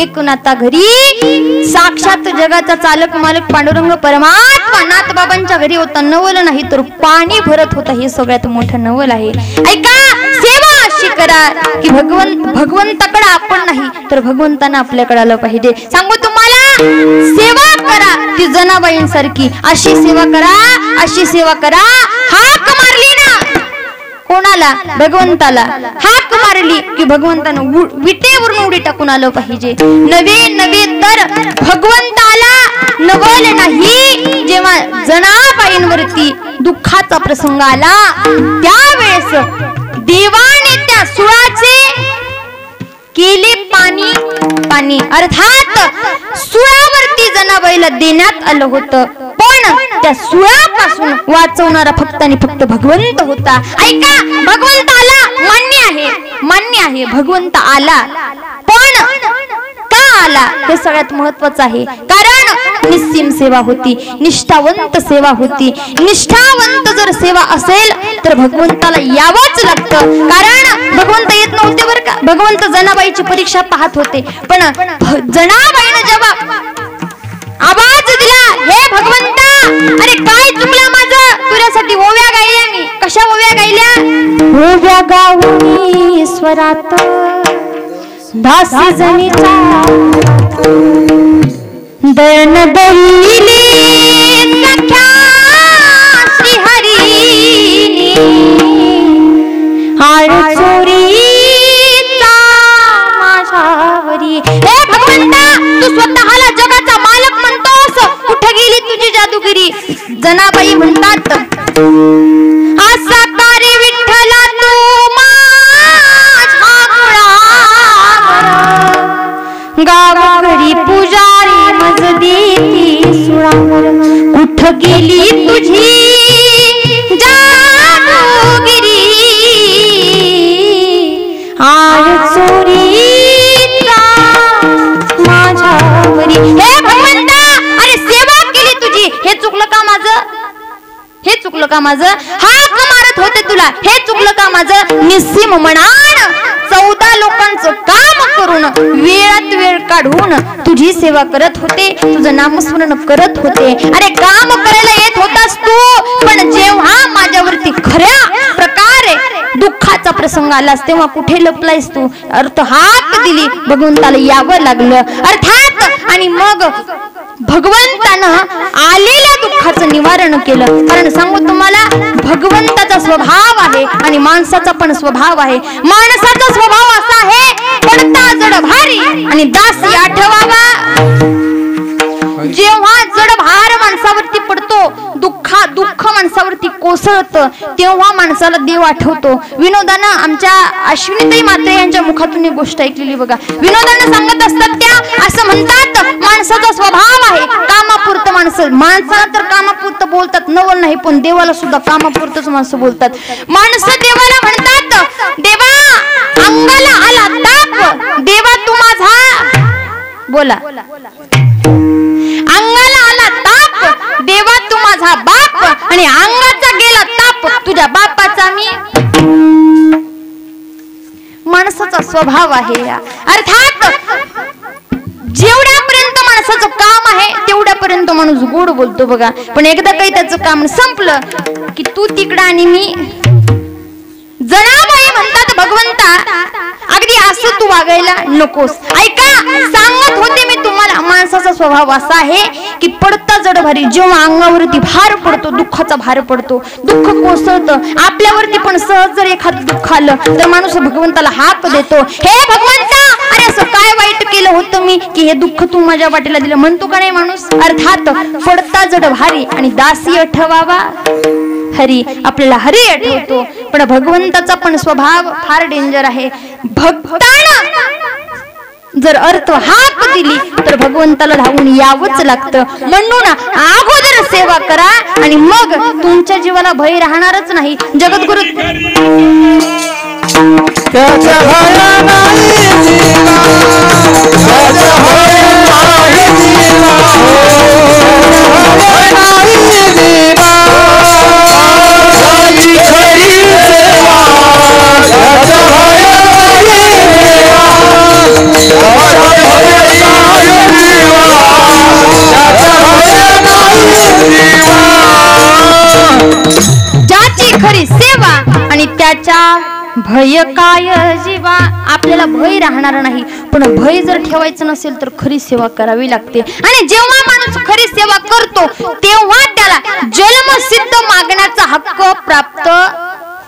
एकनाथा घरी साक्षात जगाचा चालक मालक पांडुरंग परमात्मा नाथबाबांच्या घरी होता. नवल नाही तर पाणी भरत होता. हे सगळ्यात मोठं नवल आहे. ऐका, सेवा अशी करा की भगवंताकडे आपण नाही तर भगवंतानं आपल्याकडे आलं पाहिजे. सांगू तुम्हाला, सेवा करा ती जनाबाईंसारखी. अशी सेवा करा, अशी सेवा करा. हाक मारली ना कोणाला? भगवंताला. हाक मारली की भगवंतानं विटेवरून उडी टाकून आलं पाहिजे. नवे तर भगवंताला नवल नाही. जेव्हा जनाबाईंवरती दुःखाचा प्रसंग आला त्यावेळेस देवाने त्या सुळाचे केले पाणी. अर्थात सुळावरती जनाबाईला देण्यात आलं होतं, पण त्या सुळापासून वाचवणारा फक्त आणि फक्त भगवंत होता. ऐका, भगवंत आला, मान्य आहे भगवंत आला, पण का आला हे सगळ्यात महत्वाचं आहे. कारण निस्सीम सेवा होती, निष्ठावंत सेवा होती. निष्ठावंत जर सेवा असेल तर भगवंताला यावंच लागतं. कारण भगवंत येत नव्हते बरं का. भगवंत जनाबाईची परीक्षा पाहत होते, पण जनाबाईनं जेव्हा आवाज दिला, हे भगवंता, अरे काय चुकलं माझं, तुझ्यासाठी ओव्या गायल्या मी. कशा ओव्या गायल्या? ओव्या गाऊनी स्वरात दासी जनीचा दयन बहिले सख्या श्रीहरीनी आड चोरीचा माझ्यावरी. हे भगवंता, तू स्वतःला जगाचा मालक म्हणतोस, कुठे गेली तुझी जादूगिरी? जनाबाई म्हणतात, असा कार्य विठ्ठला तू गावाकडे पुजारी मज देती सुळावर. कुठ गेली तुझी जादूगिरी आड चोरीचा माझ्यावरी. हे भगवंता, अरे सेवा केली तुझी, हे चुकलं का माझं? हे चुकलं का माझं? हाक मारत होते तुला, हे चुकलं का माझं? निस्सीम मनान 14 लोकांचं काम करून वेळात वेळ काढून तुझी सेवा करत होते, तुझं नामस्मरण करत होते. अरे काम करायला येत होतास तू, पण जेव्हा माझ्यावरती खऱ्या प्रकारे दुःखाचा प्रसंग आलास तेव्हा कुठे लपलायस तू? अर्थ हाक दिली, भगवंताला यावं लागलं अर्थात. आणि मग भगवंतानं आलेल्या दुःखाचं निवारण केलं. कारण सांगू तुम्हाला, भगवंताचा स्वभाव आहे आणि माणसाचा पण स्वभाव आहे. माणसाचा स्वभाव असा आहे, पडता जड भारी आणि दासी आठवावा. जेव्हा जड भार माणसावरती पडतो, दुःख माणसावरती कोसळतं, तेव्हा माणसाला देव आठवतो. विनोदानं आमच्या अश्विनीताई मात्रे यांच्या मुखातून एक गोष्ट ऐकलेली बघा. विनोदानं सांगत असतात, त्या असं म्हणतात, माणसाचा स्वभाव आहे कामापुरतं. माणसाला तर कामापुरतं बोलतात, नवल नाही, पण देवाला सुद्धा कामापुरतच माणसं बोलतात. माणसं देवाला म्हणतात, देवा अंगाला आला ताप, देवा तू माझा, बोला, अंगाला आला ताप, देवा तू माझा बाप, आणि अंगाचा गेला ताप, तुझ्या बापाचा मी. माणसाचा स्वभाव आहे. अर्थात जेवढ्यापर्यंत माणसाचं काम आहे तेवढ्यापर्यंत माणूस गोड बोलतो बघा, पण एकदा काही त्याचं काम संपलं की तू तिकडं आणि मी. जनाबाई म्हणतात, भगवंता अगदी असं तू वागायला नकोस. ऐका, सांगत होते मी तुम्हाला, माणसाचा स्वभाव असा आहे की पडता जड भारी. जेव्हा अंगावरती भार पडतो, दुःखाचा भार पडतो, दुःख कोसळतं आपल्यावरती, पण सहज जर एखादं दुःख आलं तर माणूस भगवंताला हाक देतो, हे भगवंता, अरे असं काय वाईट केलं होतं मी की हे दुःख तू माझ्या वाटेला दिलं, म्हणतो का नाही माणूस? अर्थात पडता जड भारी आणि दासी आठवावा हरी. आपल्याला हरी आठवतो, पण भगवंताचा पण स्वभाव फार डेंजर आहे. भक्ताना जर अर्थ हाक दिली तर भगवंताला धावून यावंच लागतं. म्हणून अगोदर सेवा करा आणि मग तुमच्या जीवाला भय राहणारच नाही. जगद्गुरु Oh, त्याच्या भय काय जीवा, आपल्याला भय राहणार नाही. पण भय जर ठेवायचं नसेल तर खरी सेवा करावी लागते. आणि जेव्हा माणूस खरी सेवा करतो तेव्हा त्याला जन्मसिद्ध मागण्याचा हक्क प्राप्त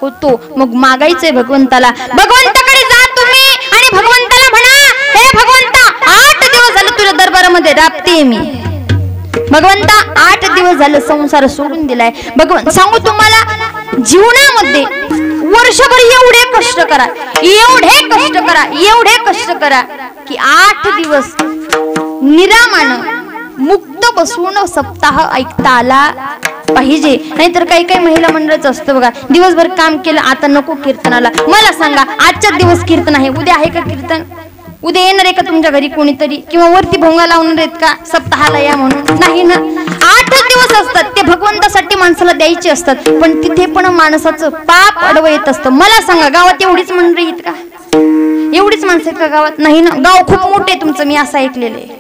होतो. मग मागायचंय भगवंताला, भगवंताकडे जा तुम्ही आणि भगवंताला म्हणा, हे भगवंता 8 दिवस झाले तुझ्या दरबारामध्ये राबते मी. भगवंता 8 दिवस झालं संसार सोडून दिलाय. भगवंत सांगू तुम्हाला, जीवनामध्ये वर्षभर एवढे कष्ट करा, एवढे कष्ट करा, एवढे कष्ट करा की 8 दिवस निरामानं मुक्त बसून सप्ताह ऐकता आला पाहिजे. नाहीतर काही काही महिला मंडळच असतं बघा, दिवसभर काम केलं, आता नको कीर्तनाला. मला सांगा, आजच्या दिवस कीर्तन आहे, उद्या आहे का कीर्तन? उद्या येणार आहे का तुमच्या घरी कोणीतरी? किंवा वरती भोंगा लावणार आहेत का सप्ताहाला या म्हणून? नाही ना. 8 दिवस असतात ते भगवंतासाठी माणसाला द्यायचे असतात. पण तिथे पण माणसाचं पाप अडवं येत असतं. मला सांगा, गावात एवढीच मंडळी आहेत का? एवढीच माणसं आहेत का गावात? नाही ना. गाव खूप मोठे तुमचं, मी असं ऐकलेलं आहे.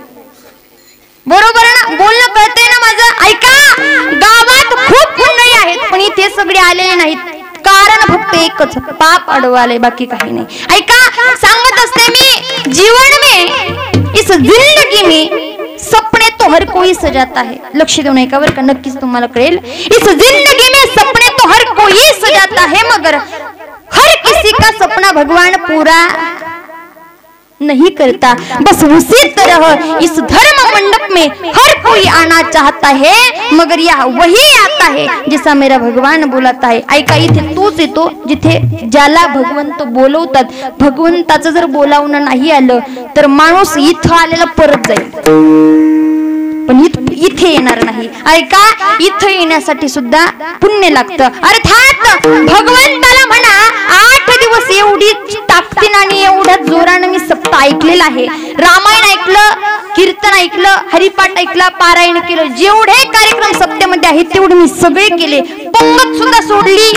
बरोबर ना? बोलणं कळतंय ना माझं? ऐका, गावात खूप मंडळी आहेत पण इथे सगळे आलेले नाहीत. कारण फक्त एकच, पाप अडवाले, बाकी काही नाही. ऐका, सांगत असते मी, जीवन में, इस जिंदगी में सपने तो हर कोई सजाता है. लक्ष देऊन ऐका बरं का, नक्कीच तुम्हाला कळेल. इस जिंदगी में सपने तो हर कोई सजाता है, मगर हर किसी का सपना भगवान पूरा नहीं करता. बस उसी तरह इस धर्म मंडप में हर कोई आना चाहता है, मगर यह वही आता है जिसा मेरा भगवान बोलता है. ऐका, इथे तोच येतो जिथे ज्याला भगवंत बोलवतात. भगवंताचं जर बोलावणं नाही आलं तर माणूस इथं आलेला परत जाईल, पण इथे येणार नाही. ऐका, इथं येण्यासाठी सुद्धा पुण्य लागतं. अर्थात भगवंताला म्हणा, 8 दिवस एवढी ताकदीने आणि एवढ्या जोराने मी सप्ताह ऐकलेला आहे. रामायण ऐकलं, कीर्तन ऐकलं, हरिपाठ ऐकला, पारायण केलं, जेवढे कार्यक्रम सप्त्यामध्ये आहेत तेवढे मी सगळे केले. पंगत सुद्धा सोडली.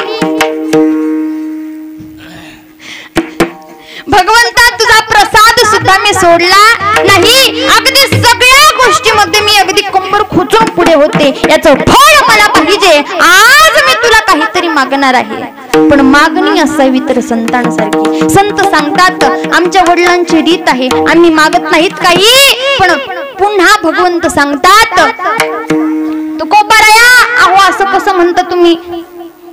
भगवंता तुझा प्रसाद सुद्धा मी सोडला नाही. अगदी सगळ्या गोष्टीमध्ये मी अगदी कंबर खोचून पुढे होते. याचं फळ मला पाहिजे. आज मी तुला काहीतरी मागणार आहे, पण मागणी असावी तर संतांसारखी. संत सांगतात, आमच्या वडिलांची रीत आहे, आम्ही मागत नाहीत काही. पण पुन्हा भगवंत सांगतात, तुकोबाराया, अहो असं कसं म्हणता तुम्ही?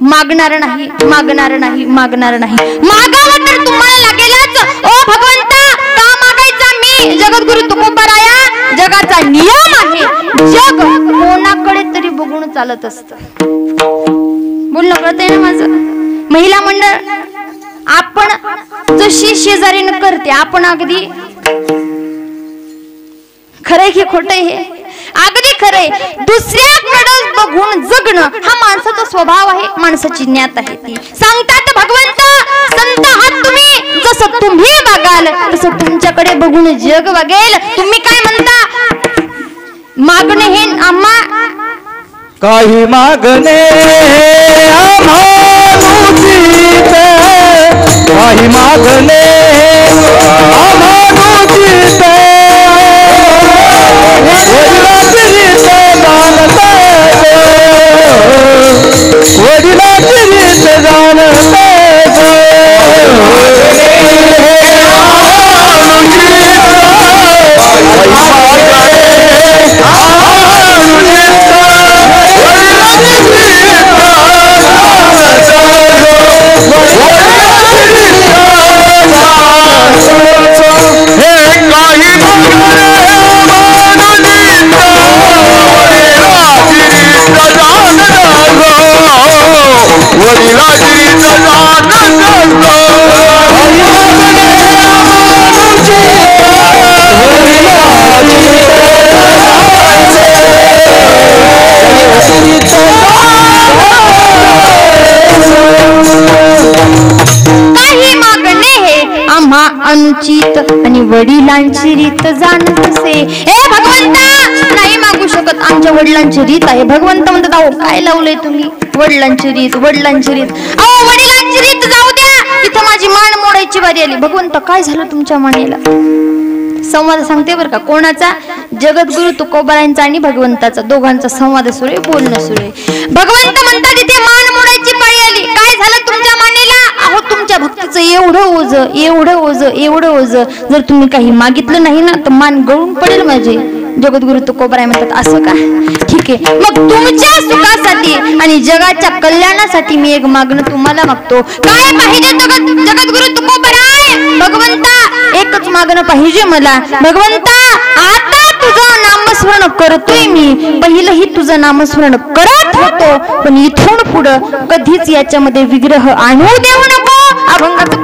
मागणार नाही, मागणार नाही, मागणार नाही. मागावं तर तुम्हाला लागेलच. ओ भगवंता, का मागायचा? मी जगद्गुरु तुकोबाराया, जगाचा नियम आहे, जग कोणाकडे तरी बघून चालत असतं. बोलणं कळतंय ना माझं? महिला मंडळ, आपण जशी शेजारीनं करते, आपण अगदी खरंय की खोटंय? हे अगदी खरंय. दुसऱ्याकडे बघून जगणं हा माणसाचा स्वभाव आहे, माणसाची ज्ञात आहे ती. सांगतात भगवंत, संत आहात तुम्ही, जसं तुम्ही वागाल तसं तुमच्याकडे बघून जग वागेल. तुम्ही काय म्हणता? मागणे हे आम्हा काही मागणे आम्हानुचित, काही मागणे आम्हानुचित, वडिलांची रीत जाणता, वडिलांची रीत जाणता. अनुचित आणि वडिलांची रीत जाणत असे. हे भगवंता, नाही मागू शकत, आमच्या वडिलांची रीत आहे. भगवंत म्हणतात, अहो काय लावलंय तुम्ही? वडिलांची रीत, वडिलांची रीत. अहो वडिलांची रीत जाऊ द्या, इथं माझी मान मोडायची बारी आली. भगवंत, काय झालं तुमच्या मानेला? संवाद सांगते बरं का, कोणाचा? जगद्गुरु तुकोबारायांचा आणि भगवंताचा, दोघांचा संवाद सुरू आहे, बोलणं सुरू आहे. भगवंत म्हणतात, इथे मान मोडायची पाळी आली. काय झालं तुमच्या मानेला? भक्तीचं एवढं ओझ जर तुम्ही काही मागितलं नाही ना तर मान गळून पडेल माझे. जगद्गुरु तुकोबाराय म्हणतात असं का? ठीक आहे, मग तुमच्या सुखासाठी आणि जगाच्या कल्याणासाठी मी एक मागणं तुम्हाला मागतो. काय पाहिजे जगद्गुरु तुकोबाराय? भगवंता एकच मागणं पाहिजे मला. भगवंता आता तुझं नामस्मरण करतोय मी, पहिलंही तुझं नामस्मरण करत होतो, पण इथून पुढं कधीच याच्यामध्ये विग्रह आणू देऊ नको. अभंगाचं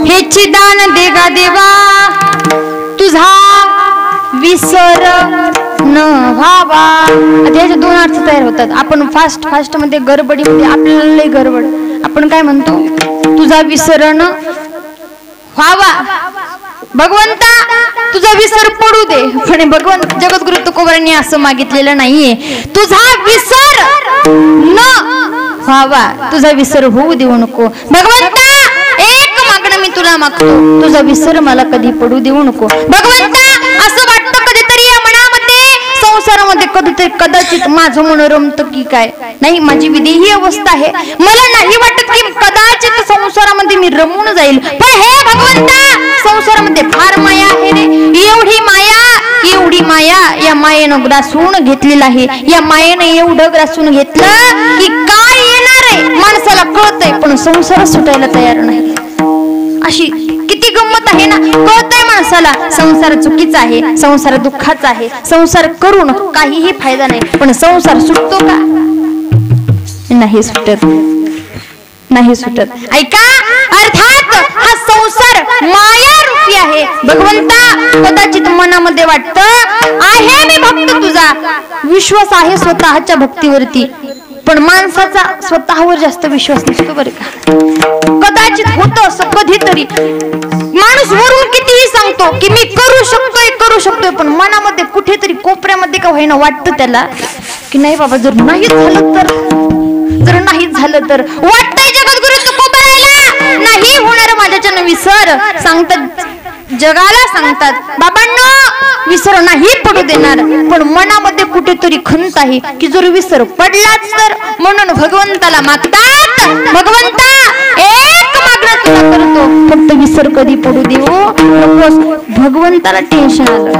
हेची दान देगा देवा तुझा विसर न व्हावा. याचे दोन अर्थ तयार होतात. आपण फास्ट मध्ये गडबडीमध्ये आपल्याला लय गडबड, आपण काय म्हणतो? तुझा विसर न व्हावा. भगवंता तुझा विसर पडू दे, पण भगवंत जगद्गुरु तुकोबारांनी असं मागितलेलं नाहीये. तुझा विसर न व्हावा, तुझा विसर होऊ देऊ नको. भगवंता एक मागणं मी तुला मागतो, तुझा विसर मला कधी पडू देऊ नको. भगवंता असं वाटतं कधीतरी या मनामध्ये संसारामध्ये कधीतरी कदाचित माझं मन रमतं की काय, नाही माझी विधी अवस्था आहे, मला नाही वाटत की कदाचित संसारामध्ये मी रमून जाईल. पण हे भगवंता संसारामध्ये फार माया आहे रे, एवढी माया या मायेनं ग्रासून घेतलेलं आहे. या मायेनं एवढं ग्रासून घेतलं की काय येणार आहे माणसाला कळतंय, पण संसार सुटायला तयार नाही. अशी किती गंमत आहे ना. कळतंय माणसाला संसार चुकीचा आहे, संसार दुःखाचा आहे, संसार करून काहीही फायदा नाही, पण संसार सुटतो का? नाही सुटत. ऐका, अर्थात हा संसार माया रूपी आहे. भगवंता कदाचित मनामध्ये वाटतं आहे मी भक्त तुझा, विश्वास आहे स्वतःच्या भक्तीवरती, पण माणसाचा स्वतःवर जास्त विश्वास नसतो बरं का. कदाचित होतं असं कधीतरी, माणूस वरून कितीही सांगतो की मी करू शकतोय, पण मनामध्ये कुठेतरी कोपऱ्यामध्ये का होईना वाटतं त्याला की नाही बाबा, जर नाही झालं तर वाटतंय जगद्गुरु तुकोबारायला नाही होणार माझ्याच्यानं विसर. सांगतात जगाला, सांगतात बाबांनो विसर नाही पडू देणार, पण मनामध्ये कुठेतरी खंत आहे की जर विसर पडलाच तर. म्हणून भगवंताला मागतात, भगवंता एक मागणं तुला करतो, फक्त विसर कधी पडू देऊ नकोस. भगवंताला टेन्शन आलं.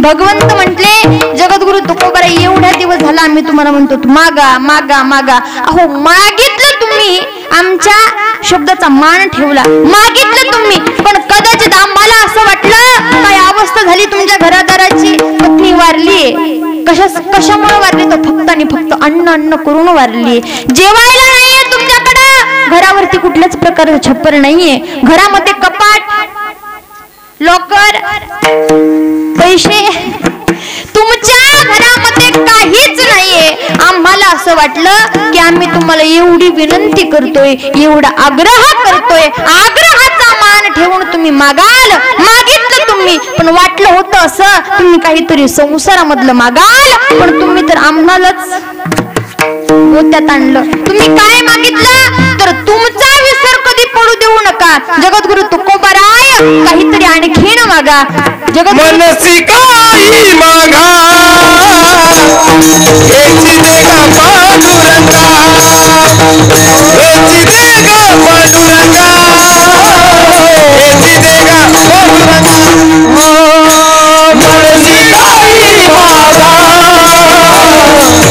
भगवंत म्हटले जगद्गुरु तुकोबाराय एवढ्या दिवस झाला आम्ही तुम्हाला म्हणतो मागा. अहो मागितलं तुम्ही, आमच्या शब्दाचा मान ठेवला, मागितलं तुम्ही, पण कदाचित आम्हाला असं वाटलं काय अवस्था झाली तुमच्या घरादाराची, पत्नी वारलीये. कशामुळे वारली? तर फक्त आणि फक्त अन्न करून वारली. जेवायला नाहीये तुमच्याकडं, घरावरती कुठल्याच प्रकारचं छप्पर नाहीये, घरामध्ये कपाट, लॉकर, पैसे, तुमच्या घरामध्ये काहीच नाहीये. आम्हाला असं वाटलं की आम्ही तुम्हाला एवढी विनंती करतोय, एवढा आग्रह करतोय, आग्रहाचा मान ठेवून तुम्ही मागितलं तुम्ही, पण वाटलं होतं असं तुम्ही काहीतरी संसारामधलं मागाल, पण तुम्ही तर आम्हालाच गोत्यात आणलं. तुम्ही काय मागितलं? तर तुमचा विसर कधी पडू देऊ नका. जगद्गुरु तुकोबाराय काहीतरी आणखीन मागा. मनसी काही मागा हेची देगा पांडुरंगा, हेची देगा पांडुरंगा, हेची देगा पांडुरंगा. मनसी काही मागा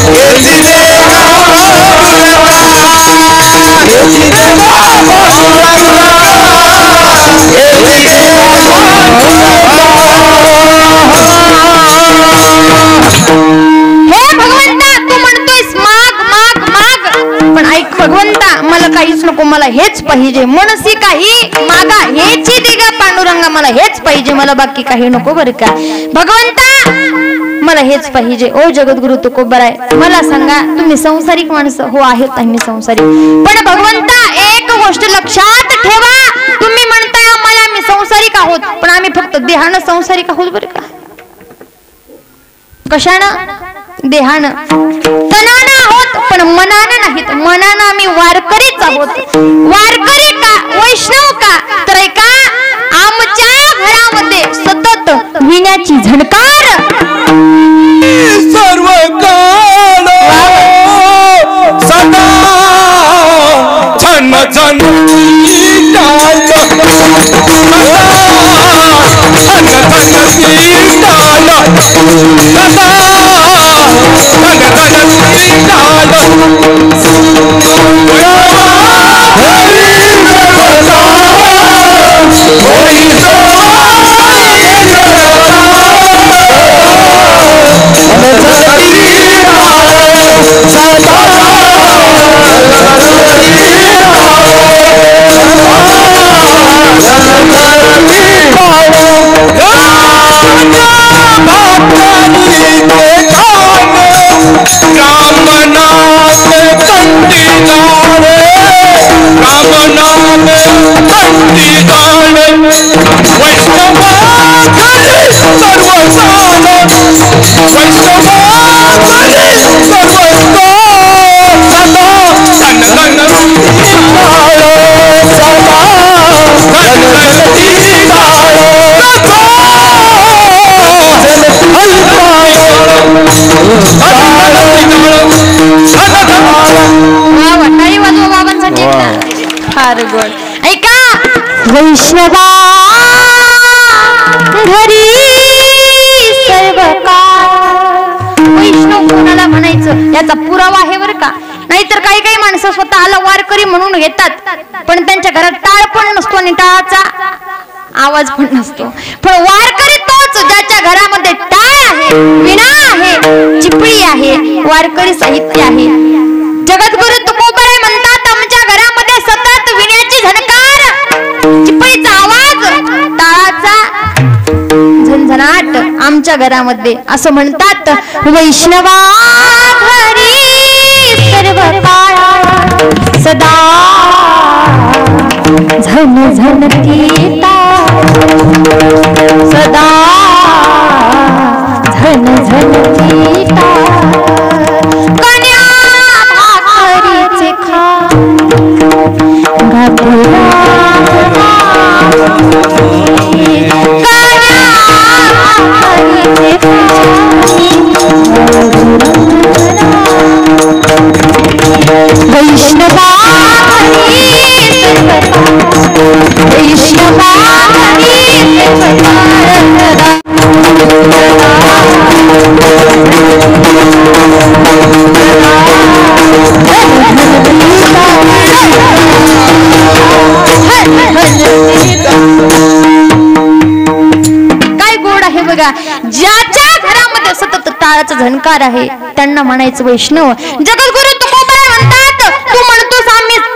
हेची देगा पांडुरंगा, हेची देगा पांडुरंगा, हेची देगा हे भगवंता, तू म्हणतोयस माग माग माग, पण ऐक भगवंता, मला काहीच नको, मला हेच पाहिजे. मनसी काही मागा हेची देगा पांडुरंगा, मला हेच पाहिजे, मला बाकी काही नको बरं का भगवंता, मला हेच पाहिजे. ओ जगद्गुरु तुकोबाराय, मला सांगा, तुम्ही संसारिक माणसं? हो आहेत आम्ही संसारिक, पण भगवंता एक गोष्ट लक्षात ठेवा, तुम्ही म्हणताय आम्हाला आम्ही संसारिक आहोत, पण आम्ही फक्त देहानं संसारिक आहोत बरं का. कशानं? देहानं, तनानं आहोत, पण मनानं नाहीत. मनानं आम्ही वारकरीच आहोत. वारकरी का? वैष्णव का? तर ऐका, आमच्या घरामध्ये सतत विण्याची झणकार सर्व काळ सदा छन छन ऐका, वैष्णवा घरी सर्व काळ. वैष्णव कोणाला म्हणायचं याचा पुरावा आहे बरं का. नाहीतर काही काही माणसं स्वतःला वारकरी म्हणून घेतात, पण त्यांच्या घरात टाळ पण नसतो आणि टाळाचा आवाज पण नसतो. पण वारकरी तोच ज्याच्या घरामध्ये टाळ आहे, विणा आहे, चिपळी आहे, वारकरी साहित्य आहे. जगद्गुरु तुकोबाराय म्हणतात, आमच्या घरामध्ये सतत विण्याची झणकार, चिपळीचा आवाज, टाळाचा झणझणाट आमच्या घरामध्ये, असं म्हणतात. वैष्णवा घरी सर्व काळ सदा झण झणती सदा झण झणती कन्या भाकरीचे खा घातला कन्या भाकरीचे वैष्णवा वैष्णवा बघा. ज्याच्या घरामध्ये सतत टाळाचा झणकार आहे त्यांना म्हणायचं वैष्णव. जगद्गुरु तुकोबराय म्हणतात, तू म्हणतोस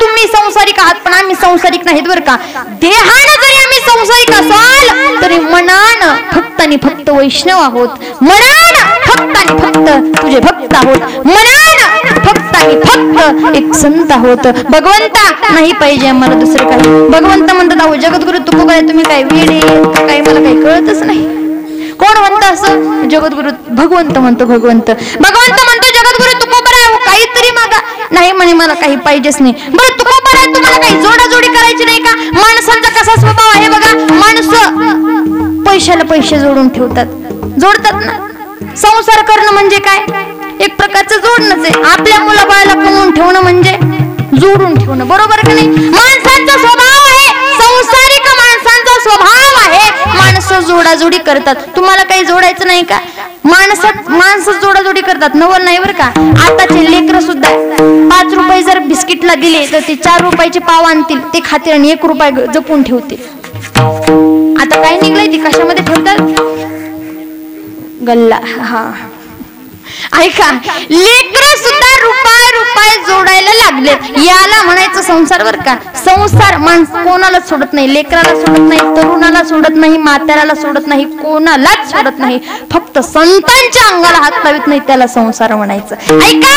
तुम्ही संसारिक आहात, पण आम्ही संसारिक नाहीत बरं का. देहानं जरी आम्ही संसारिक असाल तरी मनानं फक्त आणि फक्त वैष्णव आहोत. मनानं फक्त आणि फक्त तुझे भक्त आहोत. मनानं फक्त आणि फक्त एक संत आहोत. भगवंता नाही पाहिजे आम्हाला दुसरं काही. भगवंत म्हणतात, अहो जगद्गुरु तुकोबराय तुम्ही काय वेडे काही मला काही कळतच नाही. कोण म्हणतं असं? जगद्गुरु भगवंत म्हणतो. भगवंत म्हणतो जगद्गुरु तुकोबराय काहीतरी मागा. नाही म्हणे मला काही पाहिजेच नाही. बरं तुकोबराय तुम्हाला काही जोडाजोडी करायची नाही का? माणसांचा कसा स्वभाव आहे बघा. माणसं पैशाला पैसे जोडून ठेवतात, जोडतात ना. संसार करणं म्हणजे काय? एक प्रकारचं जोडणंच आहे. आपल्या मुलाबाळाला कमवून ठेवणं म्हणजे जोडून ठेवणं, बरोबर का नाही? माणसांचा स्वभाव आहे, संसारिक माणसांचा स्वभाव आहे, माणसं जोडाजोडी करतात. तुम्हाला काही जोडायचं नाही का? माणसं जोडाजोडी करतात, नवल नाही बरं का. आताचे लेकर सुद्धा 5 रुपये जर बिस्किटला दिले तर ते 4 रुपयाचे पाव आणतील, ते खातील आणि 1 रुपया जपून ठेवतील. आता काय निघलंय ते कशामध्ये ठेवतात? गल्ला. हा ऐका, लेकर सुद्धा रुपये जोडायला लागलेत. याला म्हणायचं संसार बर का. संसार माणूस कोणाला सोडत नाही, लेकराला सोडत नाही, तरुणाला सोडत नाही, म्हाताऱ्याला सोडत नाही, कोणालाच सोडत नाही. फक्त संतांच्या अंगाला हात लावित नाही त्याला संसार म्हणायचं. ऐका,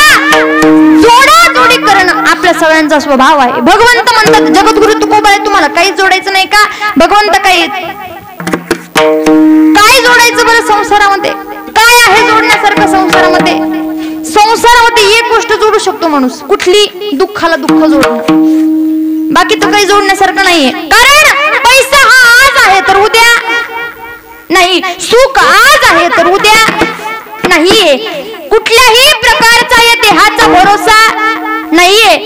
जोडाजोडी करणं आपल्या सगळ्यांचा स्वभाव आहे. भगवंत म्हणतात, जगद्गुरु तुकोबराय तुम्हाला काही जोडायचं नाही का? भगवंत काय जोडायचं बरं संसारामध्ये? काय आहे जोडण्यासारखं संसारामध्ये? संसारामध्ये एक गोष्ट जोडू शकतो माणूस, कुठली? दुःखाला दुःख जोडणं. बाकी तर काही जोडण्यासारखं नाहीये. कारण पैसा हा आज आहे तर उद्या नाही, सुख आज आहे तर उद्या नाहीये. कुठल्याही प्रकारचा या देहाचा भरोसा नाहीये.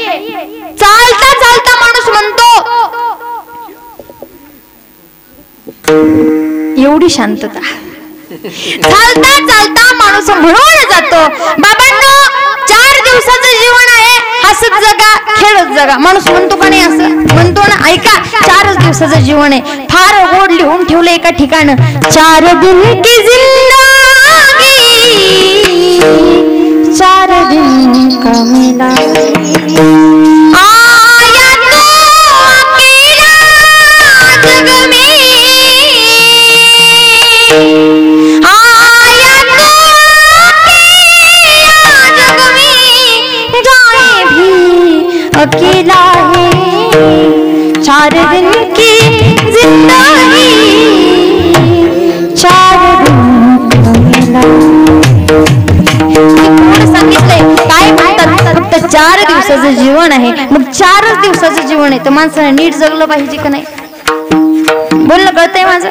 चालता चालता माणूस म्हणतो, एवढी शांतता. चालता चालता माणूस म्हणून जातो, बाबांनो 4 दिवसाचं जीवन आहे, हसत जगा खेळत जगा. माणूस म्हणतो का नाही? असं म्हणतो ना. ऐका, 4 दिवसाचं जीवन आहे. फार गोड लिहून ठेवलं एका ठिकाण, 4 दिन की जिंदगी 4 दिन का मेला. आया तो अकेला जग में, आया तो अकेला जग में, जाए भी अकेला है. 4 दिन की जिंदगी 4 दिन का मेला. सांगितलंय काय म्हणतात? फक्त 4 दिवसाचं जीवन आहे. मग 4च दिवसाचं जीवन आहे तर माणसाने नीट जगलं पाहिजे का नाही? बोलणं कळतंय माझं?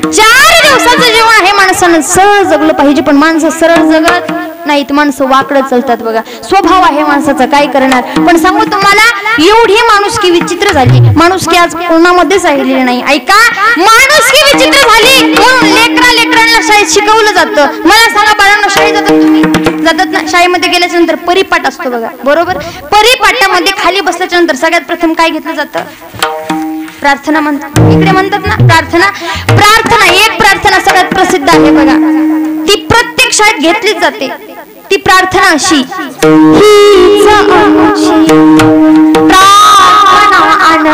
4 दिवसाचं जीवन आहे, माणसानं सरळ जगलं पाहिजे. पण माणसं सरळ जगत नाहीत, माणसं वाकडं चालतात बघा. स्वभाव आहे माणसाचा, काय करणार. पण सांगू तुम्हाला, एवढी माणुसकी विचित्र झाली, माणुसकी आज कोणामध्येच राहिलेली नाही. ऐका, माणुसकी विचित्र झाली म्हणून लेकरांना शाळेत शिकवलं जातं. मला सांगा बाळांनो, शाळेत जातात तुम्ही? जातात ना. शाळेमध्ये गेल्याच्या नंतर परिपाठ असतो बघा, बरोबर? परिपाठामध्ये खाली बसल्याच्या नंतर सगळ्यात प्रथम काय घेतलं जातं? प्रार्थना म्हणतात. इकडे म्हणतात ना प्रार्थना. एक प्रार्थना सगळ्यात प्रसिद्ध आहे बघा, ती प्रत्येक शाळेत घेतलीच जाते. ती प्रार्थना अशी, हीच आमची प्रार्थना आण,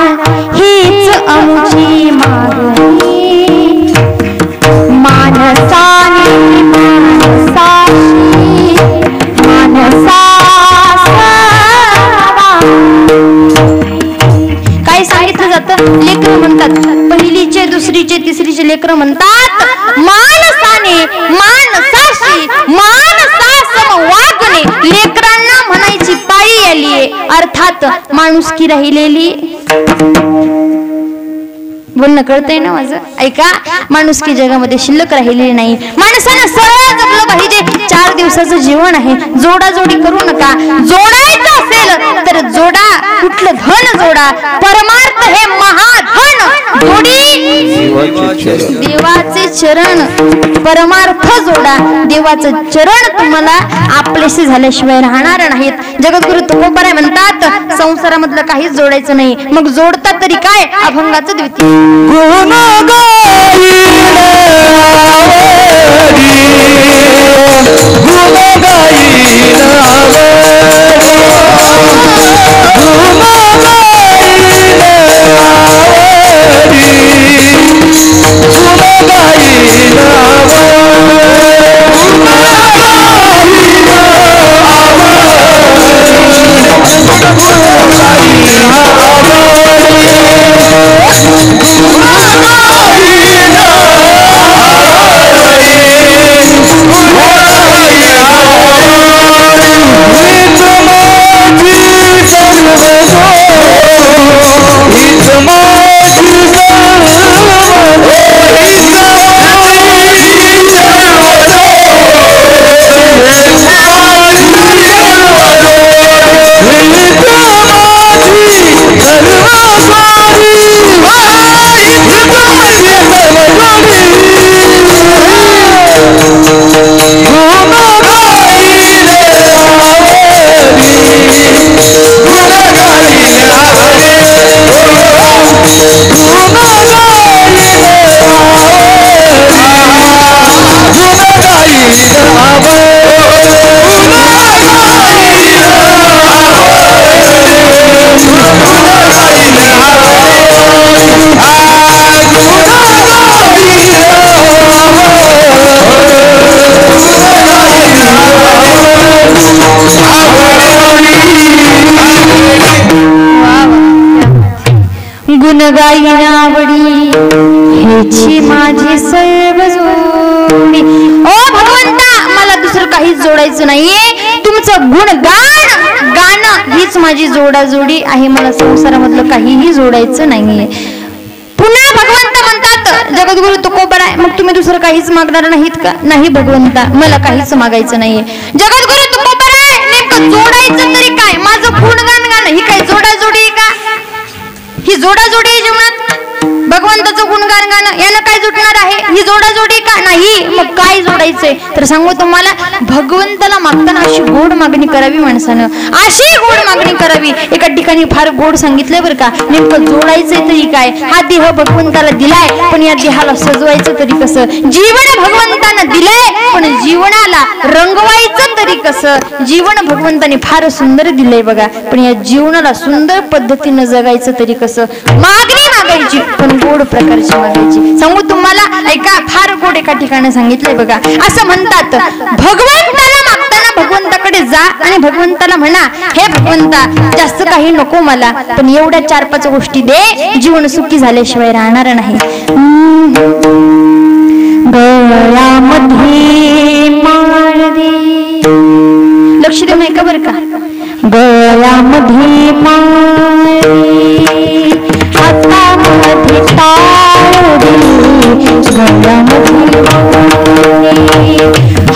हीच आमची मागणी, मानसाने मानसाशी मानसा. काय सांगितलं जातं? लेकरं म्हणतात, पहिलीचे, दुसरीचे, तिसरीचे लेकरं म्हणतात, मानसाने मानसाशी मानसासम वागणे. लेकरांना म्हणायची पाळी आलीये, अर्थात माणुसकी राहिलेली. बोलणं कळतंय ना माझं? ऐका, माणुसकी जगामध्ये शिल्लक राहिलेली नाही. माणसानं सरळ जगलं पाहिजे. 4 दिवसाचं जीवन आहे, जोडाजोडी करू नका. जोडायचं असेल तर जोडा, कुठलं धन जोडा. परमार्थ हे महाधन. जोडी देवाचे चरण, परमार्थ जोडा. देवाचं चरण तुम्हाला आपलेसे झाल्याशिवाय राहणार नाहीत. जगद्गुरु तुकोबराय म्हणतात, संसारामधलं काहीच जोडायचं नाही. मग जोडतात तरी काय? अभंगाचं द्वितीय. गुण गाई गायनावडी हेची माझी सर्व जोडी। ओ भगवंता मला दुसरं काहीच जोडायचं नाहीये, तुमचं गुणगान गाणं हीच माझी जोडाजोडी आहे, मला संसारामधलं काहीही जोडायचं नाहीये। पुन्हा भगवंत म्हणतात जगद्गुरु तुकोबर आहे, मग तुम्ही दुसरं काहीच मागणार नाहीत का? नाही भगवंता मला काहीच मागायचं नाहीये। जगद्गुरु तुकोबर आहे, नेमकं जोडायचं तरी काय? माझं गुणगान गाणं ही काय जोडाजोडी का? ही जोडाजोडी जीवनात भगवंताचं गुणगान गाणं यानं काय जुटणार आहे? ही जोडाजोडी का? नाही। मग काय जोडायचंय तर सांगू तुम्हाला, भगवंताला मागताना अशी गोड मागणी करावी माणसानं, अशी गोड मागणी करावी। एका ठिकाणी फार गोड सांगितलंय बरं का, नेमकं जोडायचंय तरी काय? हा देह भगवंताला दिलाय, पण या देहाला सजवायचं तरी कसं? जीवन भगवंतानं दिलंय, पण जीवनाला रंगवायचं तरी कसं? जीवन भगवंताने फार सुंदर दिलंय बघा, पण या जीवनाला सुंदर पद्धतीनं जगायचं तरी कसं? मागणी मागायची, पण गोड प्रकारची मागायची। सांगू तुम्हाला, ऐका, फार गोड एका ठिकाणी सांगितलंय बघा, असं म्हणतात भगवंताला मागताना भगवंताकडे जा आणि भगवंताला म्हणा, हे भगवंता जास्त काही नको मला, पण एवढ्या 4-5 गोष्टी दे, जीवन सुखी झाल्याशिवाय राहणार नाही। गळ्यामध्ये माळ दे, लक्ष देऊ नये का बरं का? गळ्यामध्ये माळ दे, हातामध्ये टाळ दे, गळ्यामध्ये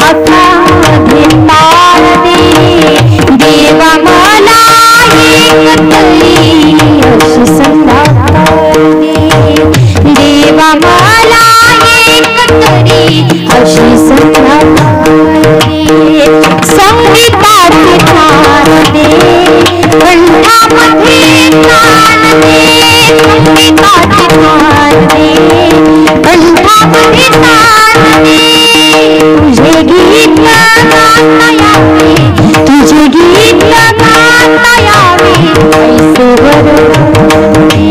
हातामध्ये टाळ दे, देवा मला एक तरी अशी संध्याकाळ दे, देवा मला एक तरी अशी संध्याकाळ दे, संगीताचे तान दे, कंठामध्ये तान दे, संगीताचे तान दे, कंठामध्ये तान दे, तुझे गीत गाता यावे, तुझे गीत गाता यावे, ऐसे वरदान दे,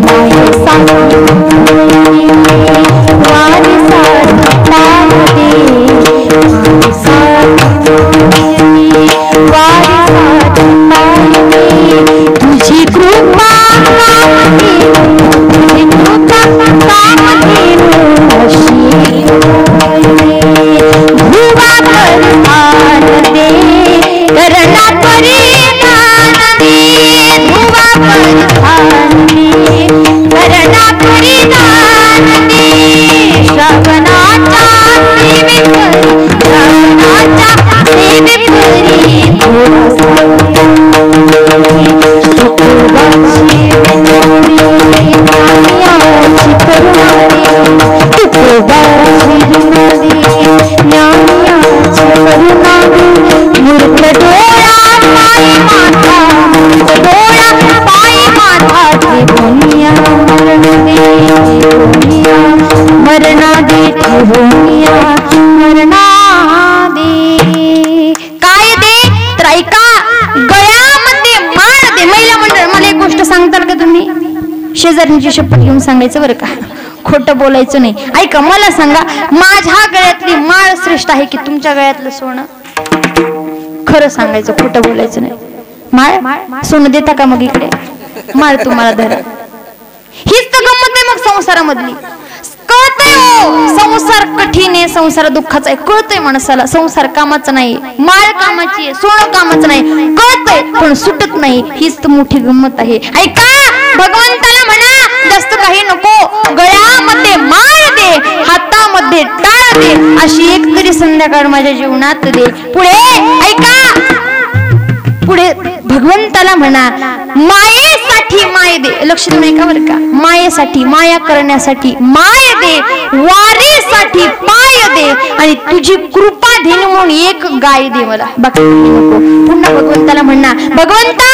माये साथी वारी साथ तान दे, माये साथी वारी साथ तान दे, तुझी कृपा काम दे, तुझी कृपा काम दे, अशी धुवा परिधान दे, करणा परिधान दे, धुवा परिधान दे, करणा परिधान दे, श्रावणाच्या सेवेपरी, श्रावणाच्या सेवेपरी थोडासा तुकोबाची विनोदी, ज्ञानियाची करुणादी, तुकोबाची विनोदी, ज्ञानियाची करुणादी, मूर्ख डोळा पायी माथा, मूर्ख डोळा पायी माथा, ठेवूनिया मरण दे, ठेवूनिया मरणा दे, ठेवूनिया मरणा दे। का शेजाऱ्यांची शपथ घेऊन सांगायचं बरं का, खोटं बोलायचं नाही. ऐका, मला सांगा, माझ्या गळ्यातली माळ श्रेष्ठ आहे की तुमच्या गळ्यातलं सोनं? खरं सांगायचं, खोटं बोलायचं नाही. माळ सोनं देता का मग इकडे? माळ तुम्हाला धरा. हीच तर गंमत आहे मग संसारामधली. कळतंय हो, संसार कठीण आहे, संसार दुःखाचा आहे, कळतंय माणसाला. संसार कामाचा नाही, माळ कामाची आहे, सोनं कामाचं नाही, कळतंय, पण सुटत नाही. हीच तर मोठी गंमत आहे. ऐका, भगवंताला म्हणा जास्त काही नको, गळ्यामध्ये माळ दे, हातामध्ये टाळ दे, अशी एक तरी संध्याकाळ माझ्या जीवनात दे. पुढे ऐका, पुढे भगवंताला म्हणा मायेसाठी माय दे. लक्ष देऊ नका बरं का, मायेसाठी, माया करण्यासाठी माय दे, वारीसाठी पाय दे, आणि तुझी कृपा धेनु म्हणून एक गाय दे मला, बाकी नको. पुन्हा भगवंताला म्हणा, भगवंता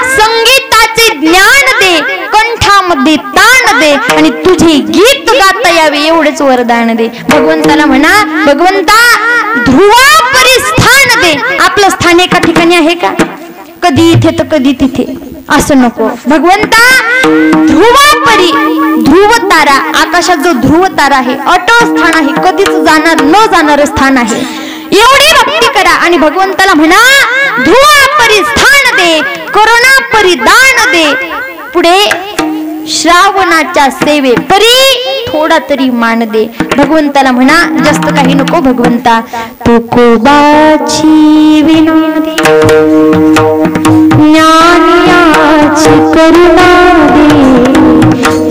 संगीताचे ज्ञान दे, कंठामध्ये ताण दे, आणि तुझे गीत गाता यावे एवढेच वरदान दे. भगवंताला म्हणा, भगवंता ध्रुवापरी स्थान दे. आपलं स्थान एका ठिकाणी आहे का? कधी इथे तर कधी तिथे, असं नको. भगवंता ध्रुवापरी, ध्रुव तारा, आकाशात जो ध्रुव तारा आहे, अटळ स्थान आहे, कधीच जाणार न जाणार स्थान आहे, एवढी भक्ती करा. आणि भगवंताला म्हणा ध्रुवापरी स्थान दे, करुणापरी दान दे. पुढे श्रावणाच्या सेवे परी थोडा तरी मान दे. भगवंताला म्हणा जास्त काही नको, भगवंता तुकोबाची विनोदी ज्ञानियाची करुणा दे,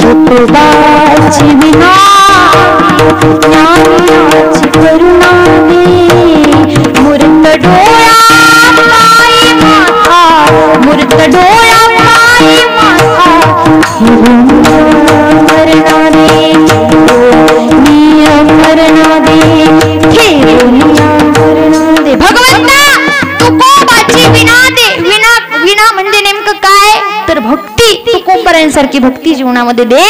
तुकोबाची विना ज्ञानियाची करुणा दे. मूर्त डोळा पायी माथा, मूर्त डोळा पायी माथा, मरणा दे, मरणा दे, दे. भगवंता तुकोबाची विना दे. विना, विना म्हणजे नेमकं काय तर भक्ती. तुकोबरांसारखी भक्ती जीवनामध्ये दे,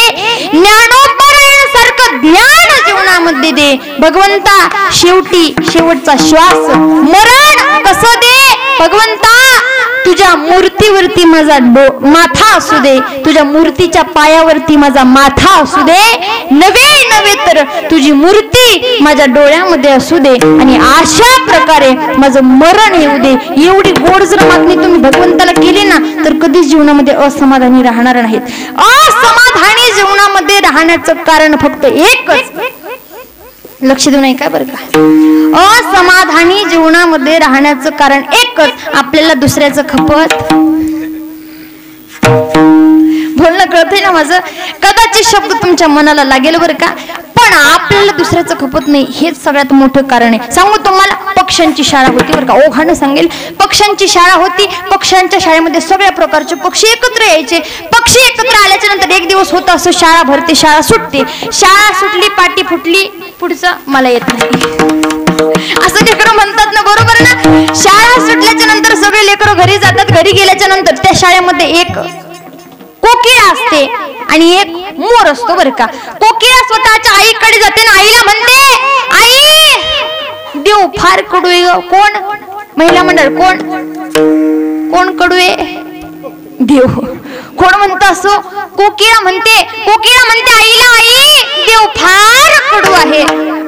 ज्ञानोबरांसारखं ज्ञान जीवनामध्ये दे. भगवंता शेवटी शेवटचा श्वास मरण कसं दे. भगवंता तुझ्या मूर्तीवरती माझा माथा असू दे, तुझ्या मूर्तीच्या पायावरती माझा माथा असू दे, नवे नवे तर तुझी मूर्ती माझ्या डोळ्यामध्ये असू दे, आणि अशा प्रकारे माझं मरण येऊ दे. एवढी गोड जर मागणी तुम्ही भगवंताला केली ना, तर कधीच जीवनामध्ये असमाधानी राहणार नाहीत. असमाधानी जीवनामध्ये राहण्याचं कारण फक्त एकच, लक्ष देऊ नये का बरं का, असमाधानी जीवनामध्ये राहण्याचं कारण एकच, आपल्याला दुसऱ्याचं खपत. बोलणं कळतंय ना माझं? कदाचित शब्द तुमच्या मनाला लागेल बरं का, पण आपल्याला दुसऱ्याचं खपत नाही, हेच सगळ्यात मोठं कारण आहे. सांगू तुम्हाला, पक्ष्यांची शाळा होती बरं का, ओघानं सांगेल. पक्ष्यांची शाळा होती, पक्ष्यांच्या शाळेमध्ये सगळ्या प्रकारचे पक्षी एकत्र यायचे. पक्षी एकत्र आल्याच्या नंतर एक दिवस होतं असं, शाळा भरते, शाळा सुटते. शाळा सुटली, पाटी फुटली, पुढचं मला येत नाही, असं लेकरं म्हणतात ना, बरोबर ना. शाळा सुटल्याच्या नंतर सगळे लेकरं घरी जातात. घरी गेल्याच्या नंतर त्या शाळेमध्ये एक कोकिळा असते आणि एक मोर असतो बरं का. कोकिळा स्वतःच्या आईकडे जाते ना, आईला म्हणते, आई देव फार कडू आहे. कोण? महिला मंडळ. कोण कोण कडू आहे? देव. कोण म्हणत असो? कोकिळा म्हणते. कोकिळा म्हणते आईला, आई देव फार कडू आहे.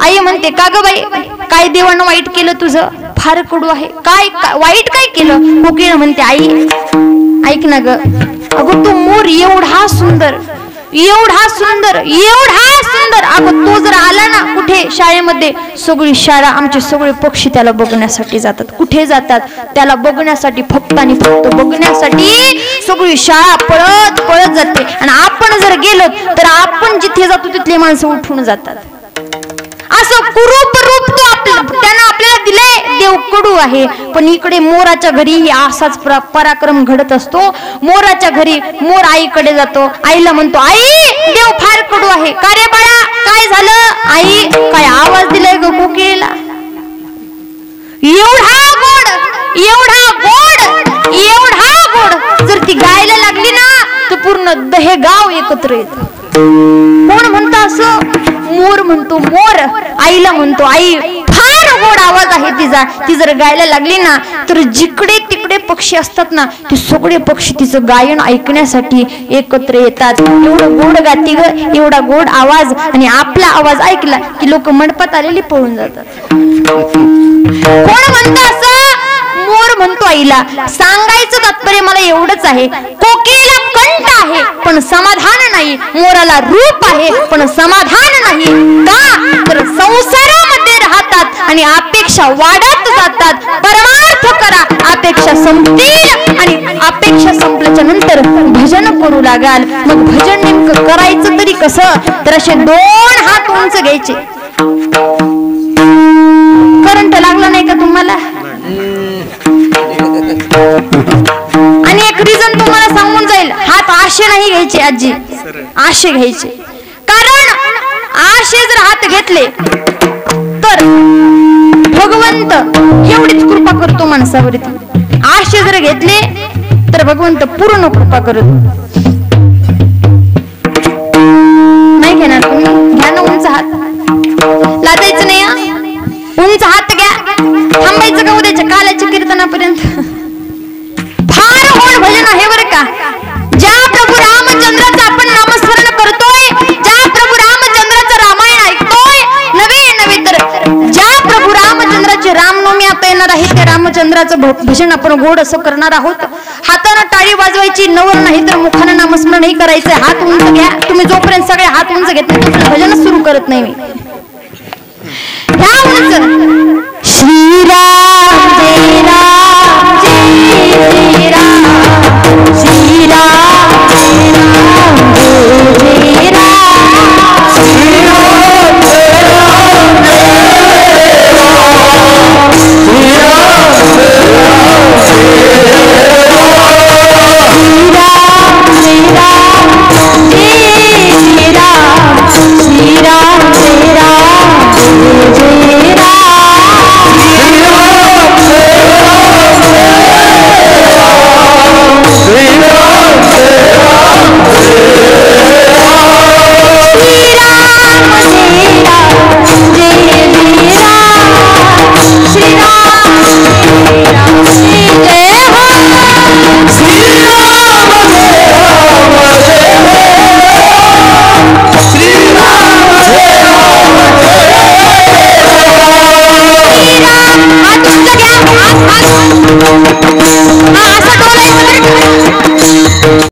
आई म्हणते, का ग बाई, काय देवानं वाईट केलं तुझं? फार कडू आहे. काय वाईट काय केलं? कोकिळा म्हणते, आई ऐक ना ग, अगं तू मोर एवढा सुंदर, एवढा सुंदर, एवढा सुंदर, अगं तो जर आला ना कुठे शाळेमध्ये, सगळी शाळा, आमचे सगळे पक्षी त्याला बघण्यासाठी जातात. कुठे जातात? त्याला बघण्यासाठी, फक्त आणि फक्त बघण्यासाठी सगळी शाळा पळत पळत जाते. आणि आपण जर गेलो तर आपण जिथे जातो तिथले माणसं उठून जातात. असं कुरूप रूप तो त्यानं आपल्याला दिलंय. देव कडू आहे, पण इकडे मोराच्या घरी असाच पराक्रम घडत असतो. मोराच्या घरी मोर आईकडे जातो, आईला म्हणतो, आई देव फार कडू आहे. का रे बाळा, काय झालं? आई, काय आवाज दिलाय ग कोकिळेला? एवढा गोड, एवढा गोड, एवढा गोड. जर ती गायला लागली ना तर पूर्ण हे गाव एकत्र येत. कोण म्हणतो असं? मोर म्हणतो. मोर आईला म्हणतो, आई फार गोड आवाज आहे तिचा. ती जर गायला लागली ना तर जिकडे तिकडे पक्षी असतात ना ते सगळे पक्षी तिचं गायन ऐकण्यासाठी एकत्र येतात. एवढं गोड गाती ग, एवढा गोड आवाज. आणि आपला आवाज ऐकला की लोक मंडपात आलेली पळून जातात. कोण म्हणतं असं? मोर म्हणतो आईला. सांगायचं तात्पर्य मला एवढंच आहे, कोकिळेला कंठ आहे पण समाधान नाही, मोराला रूप आहे पण समाधान नाही. का तर संसारामध्ये राहतात आणि अपेक्षा वाढत जातात. परमार्थ करा, अपेक्षा संपतील आणि अपेक्षा संपल्याच्या नंतर भजन करू लागाल. मग भजन नेमकं करायचं तरी कसं? तर असे 2 हात उंच घ्यायचे. करंट लागला नाही का तुम्हाला? आणि एक रिझन तुम्हाला सांगून जाईल. हात आशे नाही घ्यायचे आजी, आशे घ्यायचे. कारण आशे जर हात घेतले तर भगवंत एवढीच कृपा करतो माणसावरती. आशे जर घेतले तर भगवंत पूर्ण कृपा करतो. नाही घेणार तुम्ही? घ्या ना उंच हात, लाजायचं नाही. उंच हात घ्या. थांबायचं का उद्याच्या कालाच्या कीर्तनापर्यंत? फार गोड भजन आहे बरं का. ज्या प्रभू रामचंद्राचं आपण नामस्मरण करतोय, ज्या प्रभू रामचंद्राचं रामायण ऐकतोय, नवे तर ज्या प्रभू रामचंद्राची रामनवमी आता येणार आहे त्या रामचंद्राचं भजन आपण गोड असं करणार आहोत. हातानं टाळी वाजवायची, नवर नाही तर मुखानं नामस्मरणही करायचं. हात उंच घ्या. तुम्ही जोपर्यंत सगळे हात उंच घेत नाही तोपर्यंत भजनच सुरू करत नाही मी. ह्या उंच श्रीराम